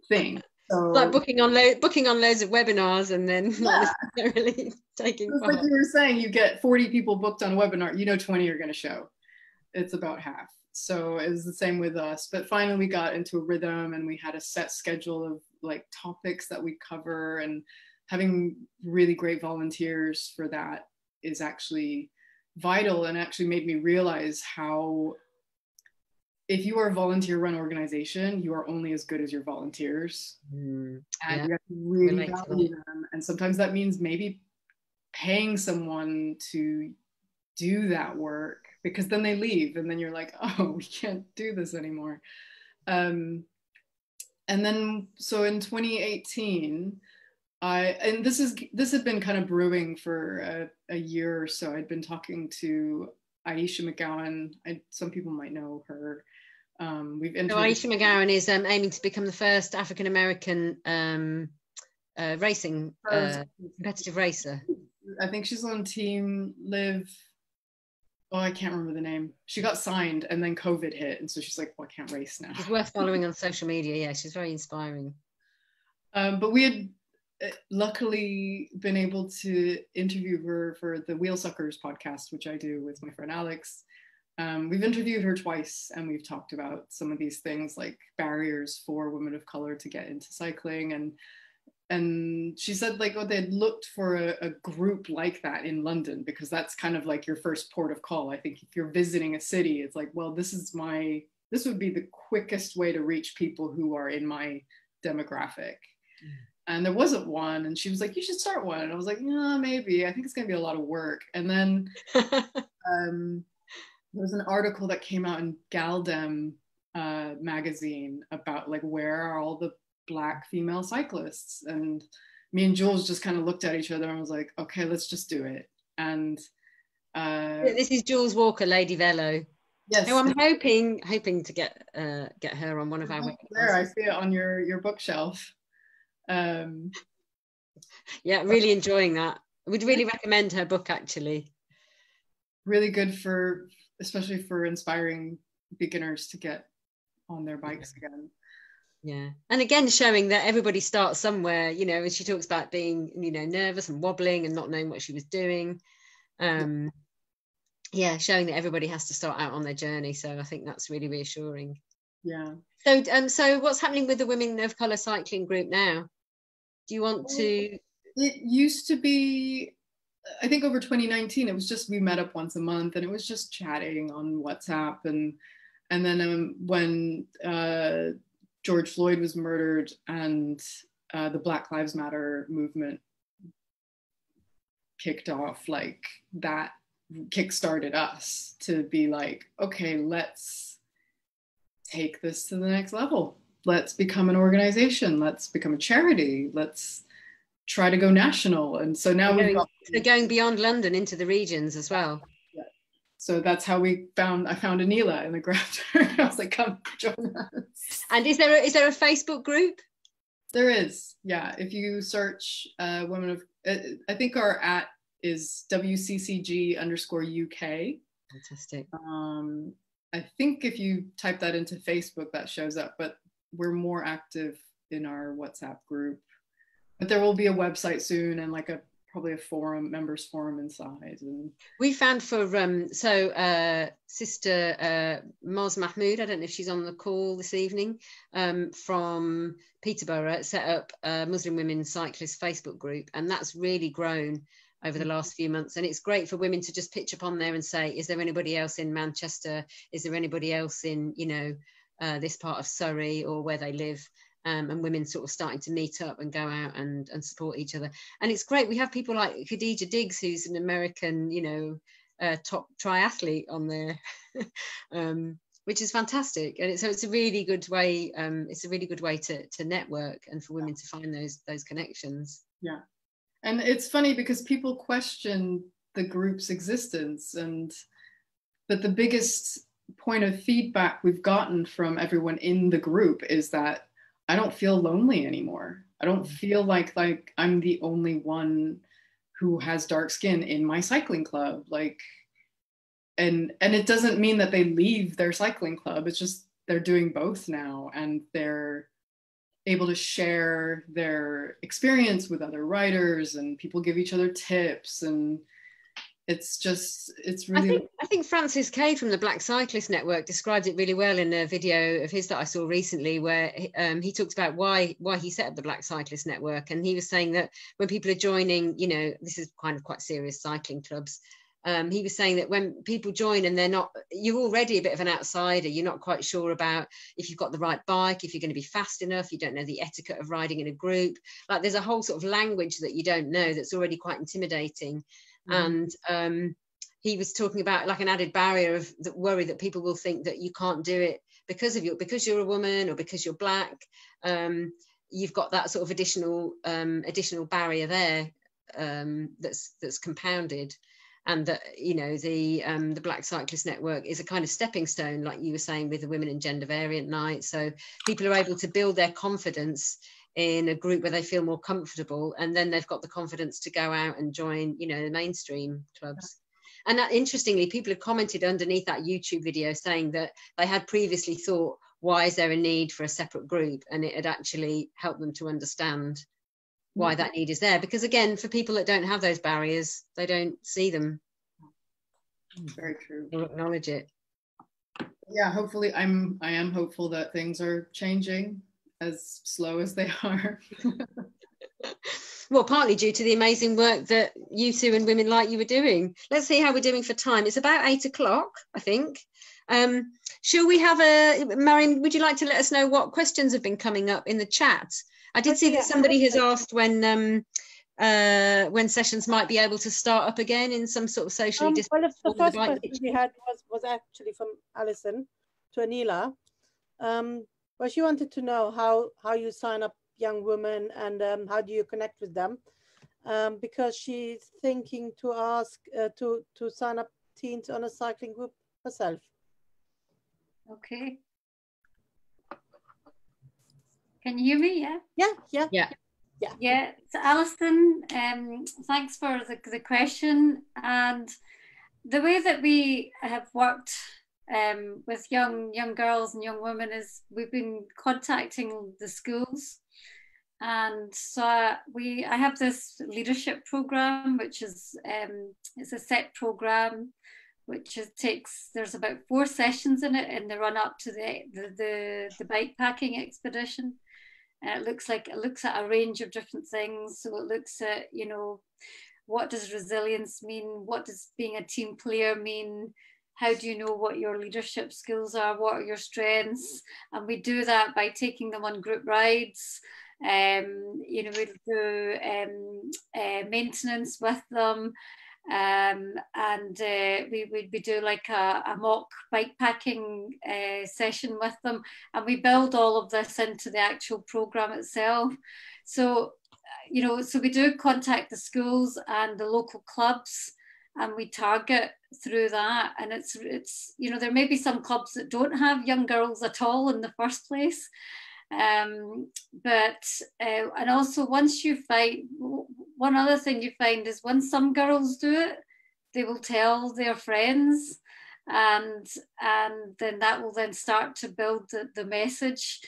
thing. So, like booking on loads of webinars and then not necessarily taking part. Like you were saying, you get 40 people booked on a webinar, 20 are going to show. It's about half. So it was the same with us. But finally we got into a rhythm and we had a set schedule of like topics that we cover, and having really great volunteers for that is actually vital, and actually made me realize how if you are a volunteer run organization, you are only as good as your volunteers. And you have to really value them. And sometimes that means maybe paying someone to do that work, because then they leave and then you're like, oh, we can't do this anymore. And then, so in 2018, and this had been kind of brewing for a year or so. I'd been talking to Aisha McGowan. Some people might know her. We've interviewed. So Aisha McGowan is aiming to become the first African-American racing competitive racer. I think she's on Team Live. Oh, I can't remember the name. She got signed and then COVID hit. And so she's like, well, I can't race now. She's worth following on social media. Yeah, she's very inspiring. But we had luckily been able to interview her for the Wheelsuckers podcast, which I do with my friend Alex. We've interviewed her twice and we've talked about some of these things like barriers for women of color to get into cycling. And she said like, oh, they'd looked for a group like that in London, because that's kind of like your first port of call. I think if you're visiting a city, it's like, well, this would be the quickest way to reach people who are in my demographic. And there wasn't one. And she was like, you should start one. And I was like, no, maybe. I think it's going to be a lot of work. And then there was an article that came out in Galdem magazine about like, where are all the Black female cyclists? And me and Jules just kind of looked at each other and was like, okay, let's just do it. And this is Jules Walker, Lady Velo. Yes. No, I'm hoping to get her on one of our webinars. There, I see it on your bookshelf. Yeah, really enjoying that. I would really recommend her book, actually. Really good especially for inspiring beginners to get on their bikes again. Yeah, and again, showing that everybody starts somewhere, and she talks about being, nervous and wobbling and not knowing what she was doing. Yeah, showing that everybody has to start out on their journey. So I think that's really reassuring. Yeah. So what's happening with the Women of Colour cycling group now? Do you want to? It used to be, I think over 2019, it was just, we met up once a month and it was just chatting on WhatsApp. And then when George Floyd was murdered and the Black Lives Matter movement kicked off, like that kickstarted us to be like, okay, let's take this to the next level. Let's become an organization. Let's become a charity. Let's try to go national. And so now we're going beyond London into the regions as well. Yeah. So that's how I found Aneela and I grabbed her. I was like, come join us. And is there a Facebook group? There is, yeah. If you search women of, I think our @ is WCCG_UK. Fantastic. I think if you type that into Facebook, that shows up, but we're more active in our WhatsApp group. But there will be a website soon and like probably a forum, members forum inside. And we found for Sister Moz Mahmood, I don't know if she's on the call this evening, from Peterborough, set up a Muslim Women Cyclists Facebook group, and that's really grown over the last few months. And it's great for women to just pitch up on there and say, is there anybody else in Manchester? Is there anybody else in, this part of Surrey or where they live? And women sort of starting to meet up and go out and support each other. And it's great. We have people like Khadija Diggs, who's an American, top triathlete on there, which is fantastic. And so it's a really good way. It's a really good way to network and for women to find those connections. Yeah. And it's funny because people question the group's existence, but the biggest point of feedback we've gotten from everyone in the group is that I don't feel lonely anymore. I don't feel like I'm the only one who has dark skin in my cycling club. Like and it doesn't mean that they leave their cycling club. It's just they're doing both now, and they're able to share their experience with other riders, and people give each other tips, and it's really. I think Francis Kay from the Black Cyclist Network described it really well in a video of his that I saw recently, where he talked about why he set up the Black Cyclist Network, and he was saying that when people are joining, you know, this is kind of quite serious cycling clubs. He was saying that when people join and you're already a bit of an outsider, you're not quite sure about if you've got the right bike, if you're going to be fast enough, you don't know the etiquette of riding in a group. Like there's a whole sort of language that you don't know that's already quite intimidating. Mm-hmm. And he was talking about like an added barrier of the worry that people will think that you can't do it because you're a woman or because you're black. You've got that sort of additional barrier there that's compounded. And that, you know, the Black Cyclist Network is a kind of stepping stone, like you were saying, with the Women and Gender Variant Night. So people are able to build their confidence in a group where they feel more comfortable, and then they've got the confidence to go out and join, you know, the mainstream clubs. And that, interestingly, people have commented underneath that YouTube video saying that they had previously thought, why is there a need for a separate group? And it had actually helped them to understand why that need is there, because again, for people that don't have those barriers, they don't see them. Very true. Or acknowledge it. Yeah, hopefully I am hopeful that things are changing, as slow as they are. Well, partly due to the amazing work that you two and women like you were doing. Let's see how we're doing for time. It's about 8 o'clock, I think. Shall we have Marion, would you like to let us know what questions have been coming up in the chat? I did see that somebody has asked when sessions might be able to start up again in some sort of socially distant. Well, the first question we had was actually from Alison to Aneela. Well, she wanted to know how you sign up young women and how do you connect with them, because she's thinking to ask to sign up teens on a cycling group herself. Okay. Can you hear me? Yeah. So Alison, thanks for the question. And the way that we have worked with young girls and young women is we've been contacting the schools, and so I have this leadership program, which is it's a set program, which there's about 4 sessions in it in the run up to the bike packing expedition. And it looks at a range of different things. So it looks at, you know, what does resilience mean? What does being a team player mean? How do you know what your leadership skills are? What are your strengths? And we do that by taking them on group rides. You know, we do maintenance with them. And we do like a mock bike packing session with them, and we build all of this into the actual program itself. So, you know, so we do contact the schools and the local clubs, and we target through that. And it's you know, there may be some clubs that don't have young girls at all in the first place. But and also once you find, one other thing you find is when some girls do it, they will tell their friends, and then that will then start to build the message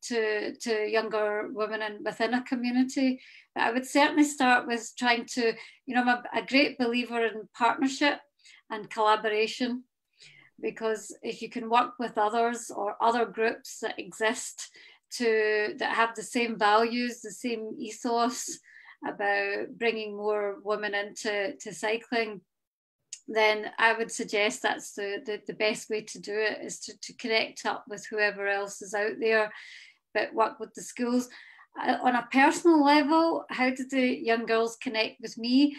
to younger women and within a community. But I would certainly start with trying to, you know, I'm a great believer in partnership and collaboration, because if you can work with others or other groups that exist that have the same values, the same ethos about bringing more women into cycling, then I would suggest that's the best way to do it, is to connect up with whoever else is out there, but work with the schools. On a personal level, how did the young girls connect with me?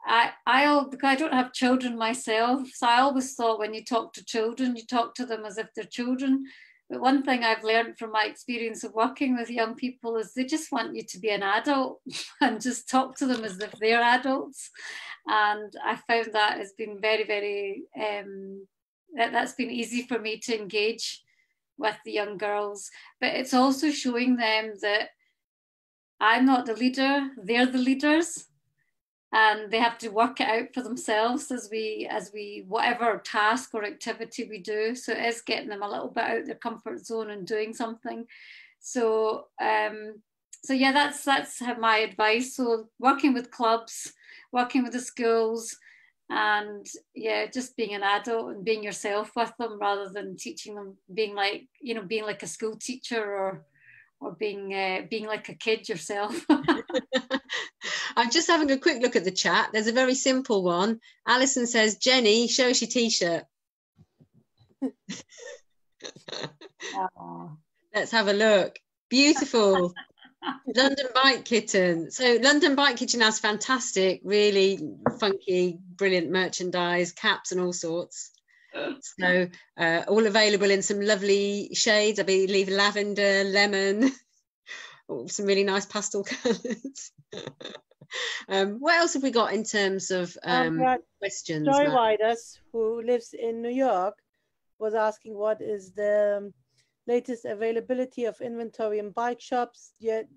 Because I don't have children myself, so I always thought when you talk to children, you talk to them as if they're children. But one thing I've learned from my experience of working with young people is they just want you to be an adult and just talk to them as if they're adults. And I found that has been very, very, that's been easy for me to engage with the young girls. But it's also showing them that I'm not the leader, they're the leaders. and they have to work it out for themselves as we whatever task or activity we do. So it is getting them a little bit out of their comfort zone and doing something. So so yeah, that's my advice. So working with clubs, working with the schools, and yeah, just being an adult and being yourself with them, rather than teaching them being like a school teacher, or being like a kid yourself. I'm just having a quick look at the chat. There's a very simple one. Alison says, Jenny, show us your t-shirt. Let's have a look. Beautiful. London Bike Kitten. So London Bike Kitten has fantastic, really funky, brilliant merchandise, caps and all sorts. So all available in some lovely shades. I believe lavender, lemon, some really nice pastel colours. What else have we got in terms of questions? Joy Riders, who lives in New York, was asking what is the latest availability of inventory in bike shops yet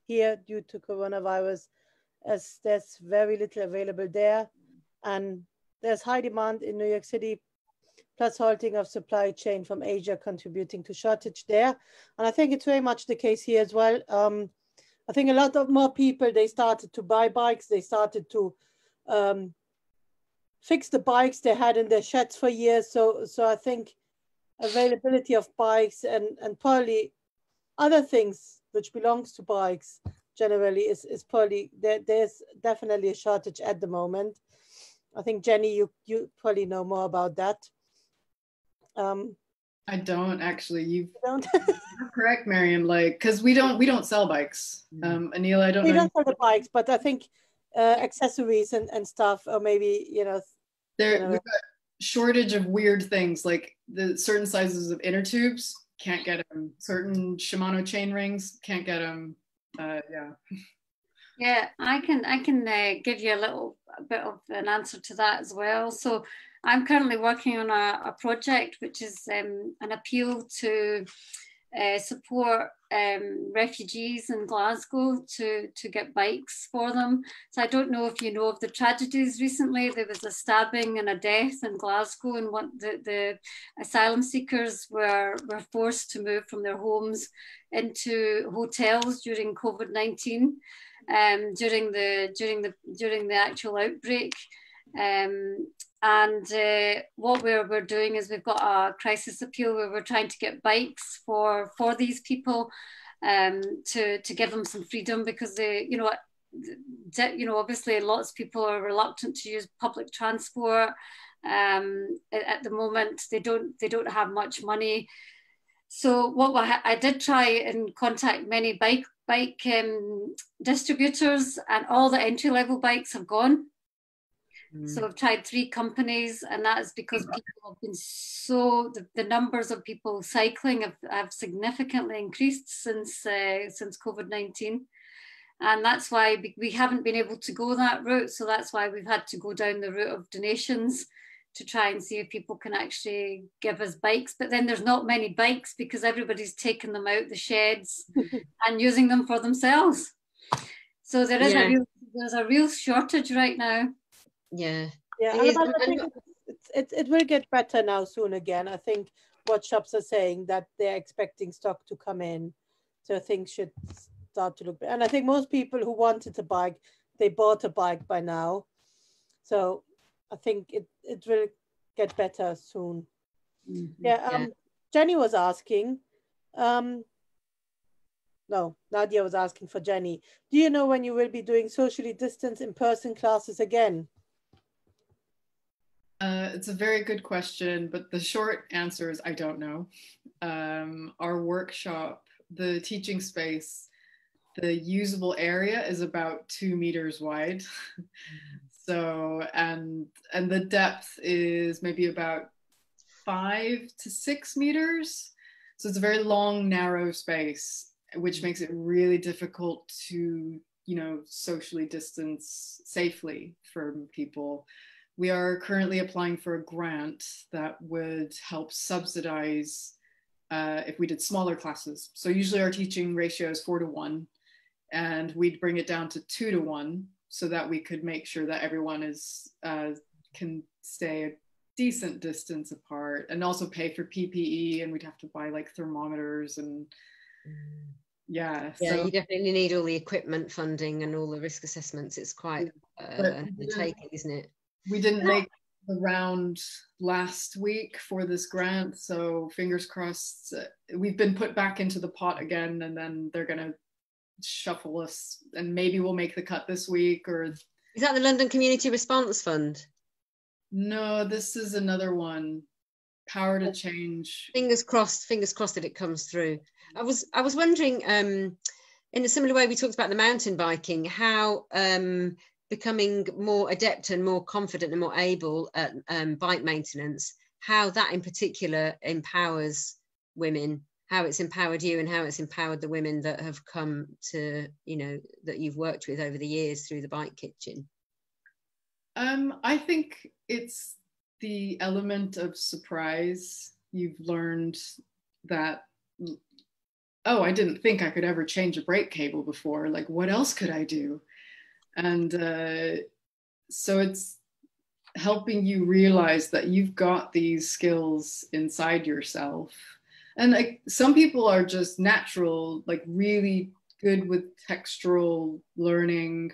here due to coronavirus, as there's very little available there, and there's high demand in New York City, plus halting of supply chain from Asia contributing to shortage there. And I think it's very much the case here as well. I think a lot of more people, they started to buy bikes, they started to fix the bikes they had in their sheds for years. So I think availability of bikes and probably other things which belongs to bikes generally is probably, there's definitely a shortage at the moment. I think Jenni, you probably know more about that. I don't actually. You're don't? correct, Miriam. Like, because we don't sell bikes. Aneela, I don't know. We don't sell the bikes, but I think accessories and stuff, or maybe we've got shortage of weird things, like the certain sizes of inner tubes, can't get them. Certain Shimano chain rings, can't get them. Yeah, I can give you a little bit of an answer to that as well. So I'm currently working on a project which is an appeal to support refugees in Glasgow to get bikes for them. So I don't know if you know of the tragedies recently. There was a stabbing and a death in Glasgow, and the asylum seekers were forced to move from their homes into hotels during COVID-19, during the actual outbreak. And what we're doing is we've got a crisis appeal where we're trying to get bikes for these people, to give them some freedom, because they, obviously lots of people are reluctant to use public transport. At the moment, they don't have much money. So I did try and contact many bike distributors, and all the entry-level bikes have gone. So I've tried 3 companies, and that is because people have been the numbers of people cycling have significantly increased since COVID-19. And that's why we haven't been able to go that route. So that's why we've had to go down the route of donations to try and see if people can actually give us bikes. But then there's not many bikes because everybody's taken them out the sheds and using them for themselves. So there is there's a real shortage right now. Yeah. I think it will get better now soon again. I think what shops are saying that they're expecting stock to come in, so things should start to look better. And I think most people who wanted a bike, they bought a bike by now. So I think it will get better soon. Jenni was asking, no, Nadia was asking for Jenni. Do you know when you will be doing socially distanced in-person classes again? It's a very good question, but the short answer is I don't know. Our workshop, the teaching space, the usable area is about 2 meters wide. So, and the depth is maybe about 5 to 6 meters. So it's a very long, narrow space, which makes it really difficult to, socially distance safely for people. We are currently applying for a grant that would help subsidize if we did smaller classes. So usually our teaching ratio is 4 to 1, and we'd bring it down to 2 to 1. so that we could make sure that everyone is can stay a decent distance apart, and also pay for PPE, and we'd have to buy like thermometers and Yeah, so you definitely need all the equipment funding and all the risk assessments. It's quite an undertaking, isn't it? We didn't make the round last week for this grant, so fingers crossed. We've been put back into the pot again, and then they're gonna shuffle us, and maybe we'll make the cut this week. Or is that the London Community Response Fund? No, this is another one. Power to Change. Fingers crossed that it comes through. I was wondering, in a similar way we talked about the mountain biking, how becoming more adept and more confident and more able at bike maintenance, how that in particular empowers women, how it's empowered you and how it's empowered the women that have come to, you know, that you've worked with over the years through the Bike Kitchen. I think it's the element of surprise. You've learned that, oh, I didn't think I could ever change a brake cable before. Like, what else could I do? And so it's helping you realize that you've got these skills inside yourself. And like, some people are just natural, like really good with textural learning.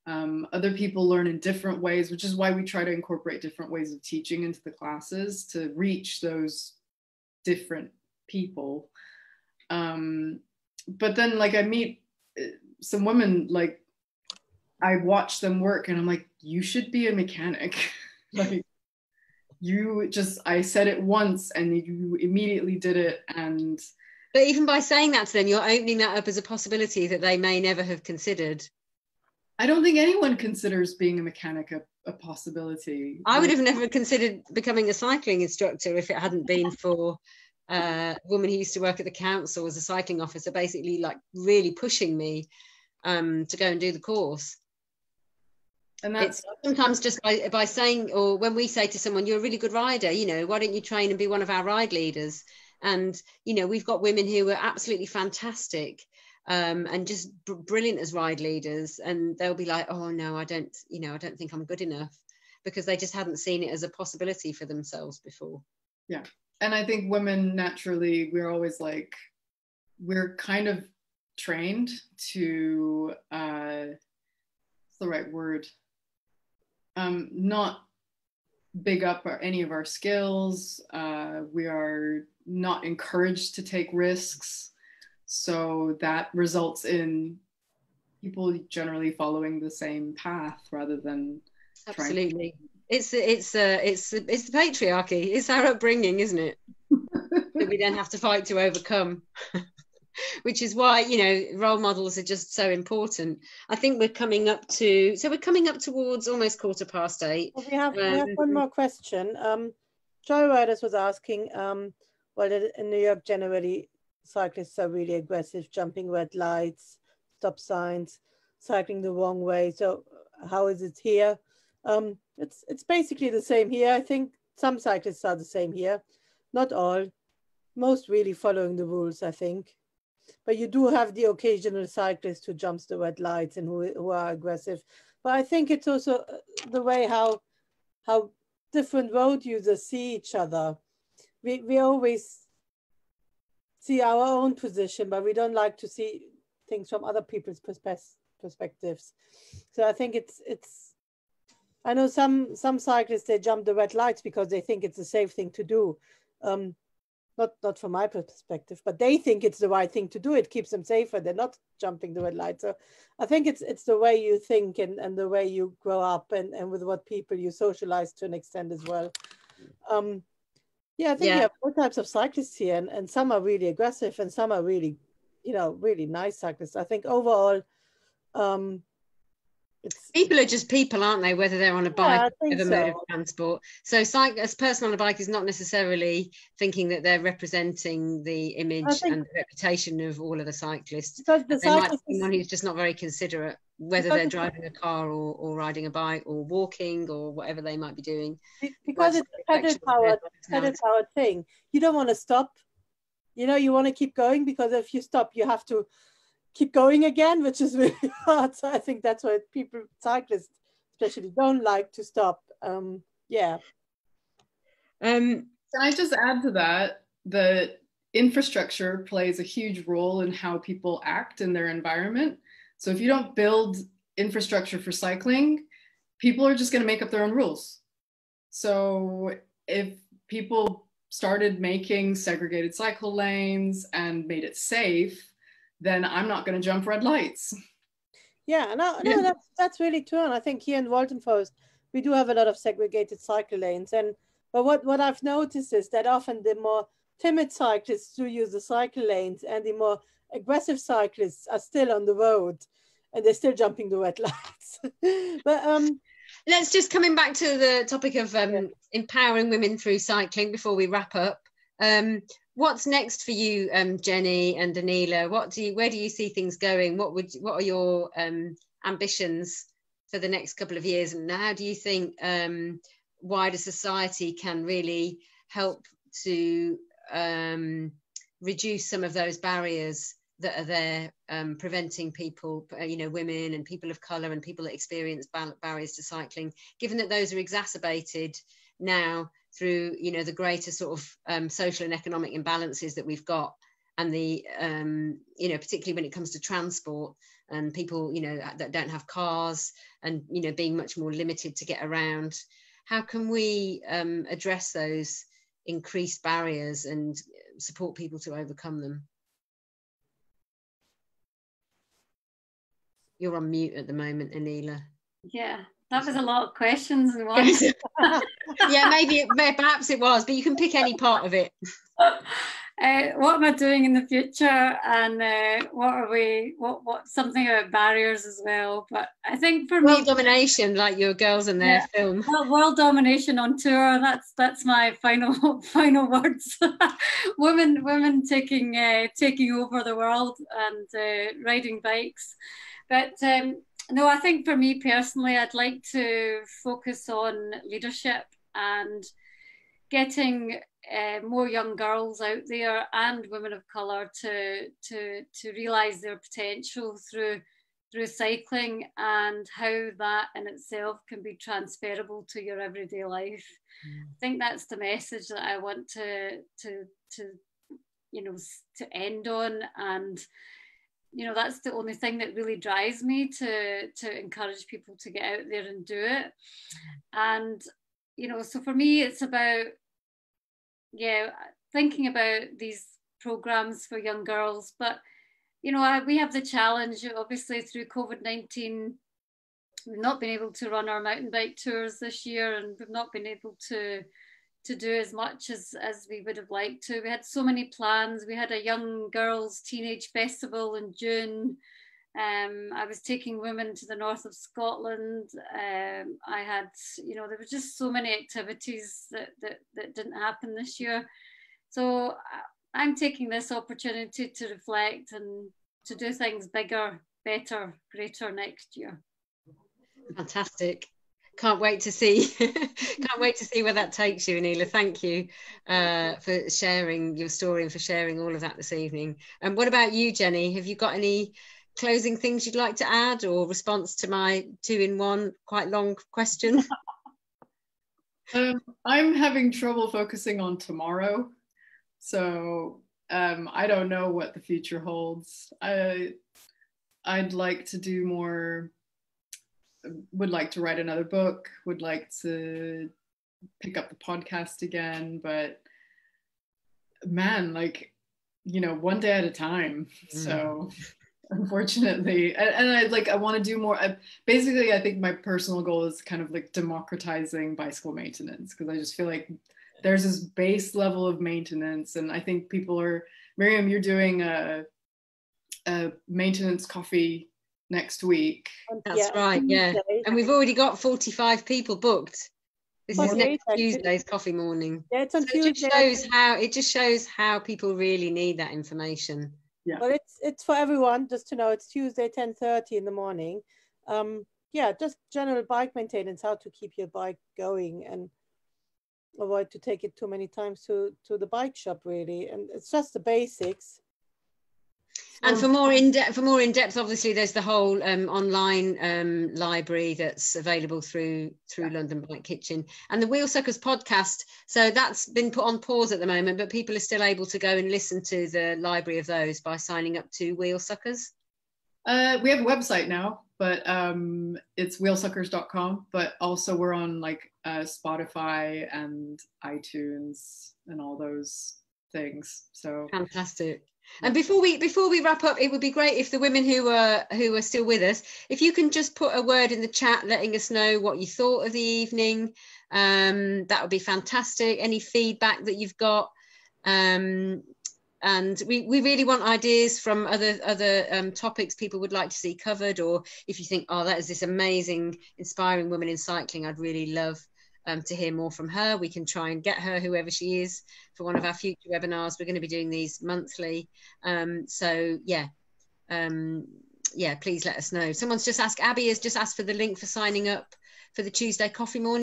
Other people learn in different ways, which is why we try to incorporate different ways of teaching into the classes to reach those different people. But then like I meet some women, like I watch them work and I'm like, you should be a mechanic. Like I said it once and you immediately did it. And but even by saying that to them, you're opening that up as a possibility that they may never have considered. I don't think anyone considers being a mechanic a possibility. I would have never considered becoming a cycling instructor if it hadn't been for a woman who used to work at the council as a cycling officer, basically like really pushing me to go and do the course. And that's sometimes just by saying, or when we say to someone, you're a really good rider, you know, why don't you train and be one of our ride leaders? And, you know, we've got women who are absolutely fantastic and just brilliant as ride leaders. And they'll be like, oh no, I don't think I'm good enough, because they just hadn't seen it as a possibility for themselves before. Yeah. And I think women naturally, we're always like, we're kind of trained to, what's the right word? Not big up any of our skills. We are not encouraged to take risks. So that results in people generally following the same path rather than absolutely. It's the patriarchy. It's our upbringing, isn't it? That we then have to fight to overcome. Which is why, you know, role models are just so important. I think we're coming up towards almost 8:15. Well, we have one more question. Joy Riders was asking, well, in New York generally, cyclists are really aggressive, jumping red lights, stop signs, cycling the wrong way. So how is it here? It's basically the same here. I think some cyclists are the same here. Not all. Most really following the rules, I think. But you do have the occasional cyclist who jumps the red lights and who are aggressive. But I think it's also the way how different road users see each other. We always see our own position, but we don't like to see things from other people's perspectives. So I think it's. I know some cyclists, they jump the red lights because they think it's a safe thing to do. Not from my perspective, but they think it's the right thing to do. It keeps them safer. They're not jumping the red light. So I think it's the way you think and the way you grow up and with what people you socialize to an extent as well. Yeah, I think you have all types of cyclists here, and some are really aggressive and some are really, you know, really nice cyclists. I think overall, people are just people, aren't they? Whether they're on a bike or a mode of transport. So a person on a bike is not necessarily thinking that they're representing the image and the reputation of all of the cyclists. There might be someone who's just not very considerate, whether they're driving a car or riding a bike or walking or whatever they might be doing. Because it's a pedal-powered thing. You don't want to stop. You know, you want to keep going, because if you stop, you have to keep going again, which is really hard. So I think that's why cyclists especially, don't like to stop. Yeah. Can I just add to that, that infrastructure plays a huge role in how people act in their environment. So if you don't build infrastructure for cycling, people are just going to make up their own rules. So if people started making segregated cycle lanes and made it safe, then I'm not going to jump red lights. Yeah, no, that's really true. And I think here in Walton-Forest, we do have a lot of segregated cycle lanes. But what I've noticed is that often the more timid cyclists do use the cycle lanes, and the more aggressive cyclists are still on the road, and they're still jumping the red lights. But let's just coming back to the topic of empowering women through cycling before we wrap up. What's next for you, Jenni and Aneela? Where do you see things going? What are your ambitions for the next couple of years, and how do you think wider society can really help to reduce some of those barriers that are there, preventing people, women and people of colour and people that experience barriers to cycling, given that those are exacerbated now through the greater sort of social and economic imbalances that we've got, and the particularly when it comes to transport and people that don't have cars and being much more limited to get around. How can we address those increased barriers and support people to overcome them? You're on mute at the moment, Aneela. Yeah, that was a lot of questions in one. Yeah, perhaps it was, but you can pick any part of it. What am I doing in the future, and what something about barriers as well. But I think for world domination, like your girls in their film. Well, world domination on tour. That's my final words. women taking over the world and riding bikes. But no, I think for me personally, I'd like to focus on leadership and getting more young girls out there and women of colour to realise their potential through cycling, and how that in itself can be transferable to your everyday life. I think that's the message that I want to end on, and that's the only thing that really drives me to encourage people to get out there and do it. And so for me it's about thinking about these programs for young girls. But we have the challenge, obviously, through COVID-19. We've not been able to run our mountain bike tours this year, and we've not been able to do as much as we would have liked to. We had so many plans. We had a young girls teenage festival in June. I was taking women to the north of Scotland. I had, there were just so many activities that didn't happen this year. So I'm taking this opportunity to reflect and to do things bigger, better, greater next year. Fantastic. Can't wait to see where that takes you, Aneela. Thank you for sharing your story and for sharing all of that this evening. And what about you, Jenni? Have you got any closing things you'd like to add, or response to my 2-in-1 quite long question? I'm having trouble focusing on tomorrow, so I don't know what the future holds. I'd like to do more, would like to write another book, would like to pick up the podcast again, but man, one day at a time. So unfortunately, and I want to do more. Basically, I think my personal goal is kind of like democratizing bicycle maintenance, because I just feel like there's this base level of maintenance, and I think people are. Miriam, you're doing a maintenance coffee next week. That's right, yeah. And we've already got 45 people booked. This is next Tuesday's coffee morning. Yeah, it's on Tuesday. It just shows how people really need that information. Yeah. Well, it's for everyone, just to know. It's Tuesday, 10:30 in the morning. Just general bike maintenance, how to keep your bike going and avoid to take it too many times to the bike shop, really. And it's just the basics. And for more in depth, obviously, there's the whole online library that's available through London Bike Kitchen, and the Wheelsuckers podcast. So that's been put on pause at the moment, but people are still able to go and listen to the library of those by signing up to Wheelsuckers. We have a website now, but it's wheelsuckers.com. But also we're on like Spotify and iTunes and all those things. So fantastic. And before we wrap up, it would be great if the women who are still with us, if you can just put a word in the chat letting us know what you thought of the evening. That would be fantastic. Any feedback that you've got. And we really want ideas from other topics people would like to see covered, or if you think, oh, that is this amazing, inspiring woman in cycling, I'd really love to hear more from her. We can try and get her, whoever she is, for one of our future webinars. We're going to be doing these monthly. So yeah, please let us know. Someone's just asked, Abby has just asked for the link for signing up for the Tuesday coffee morning.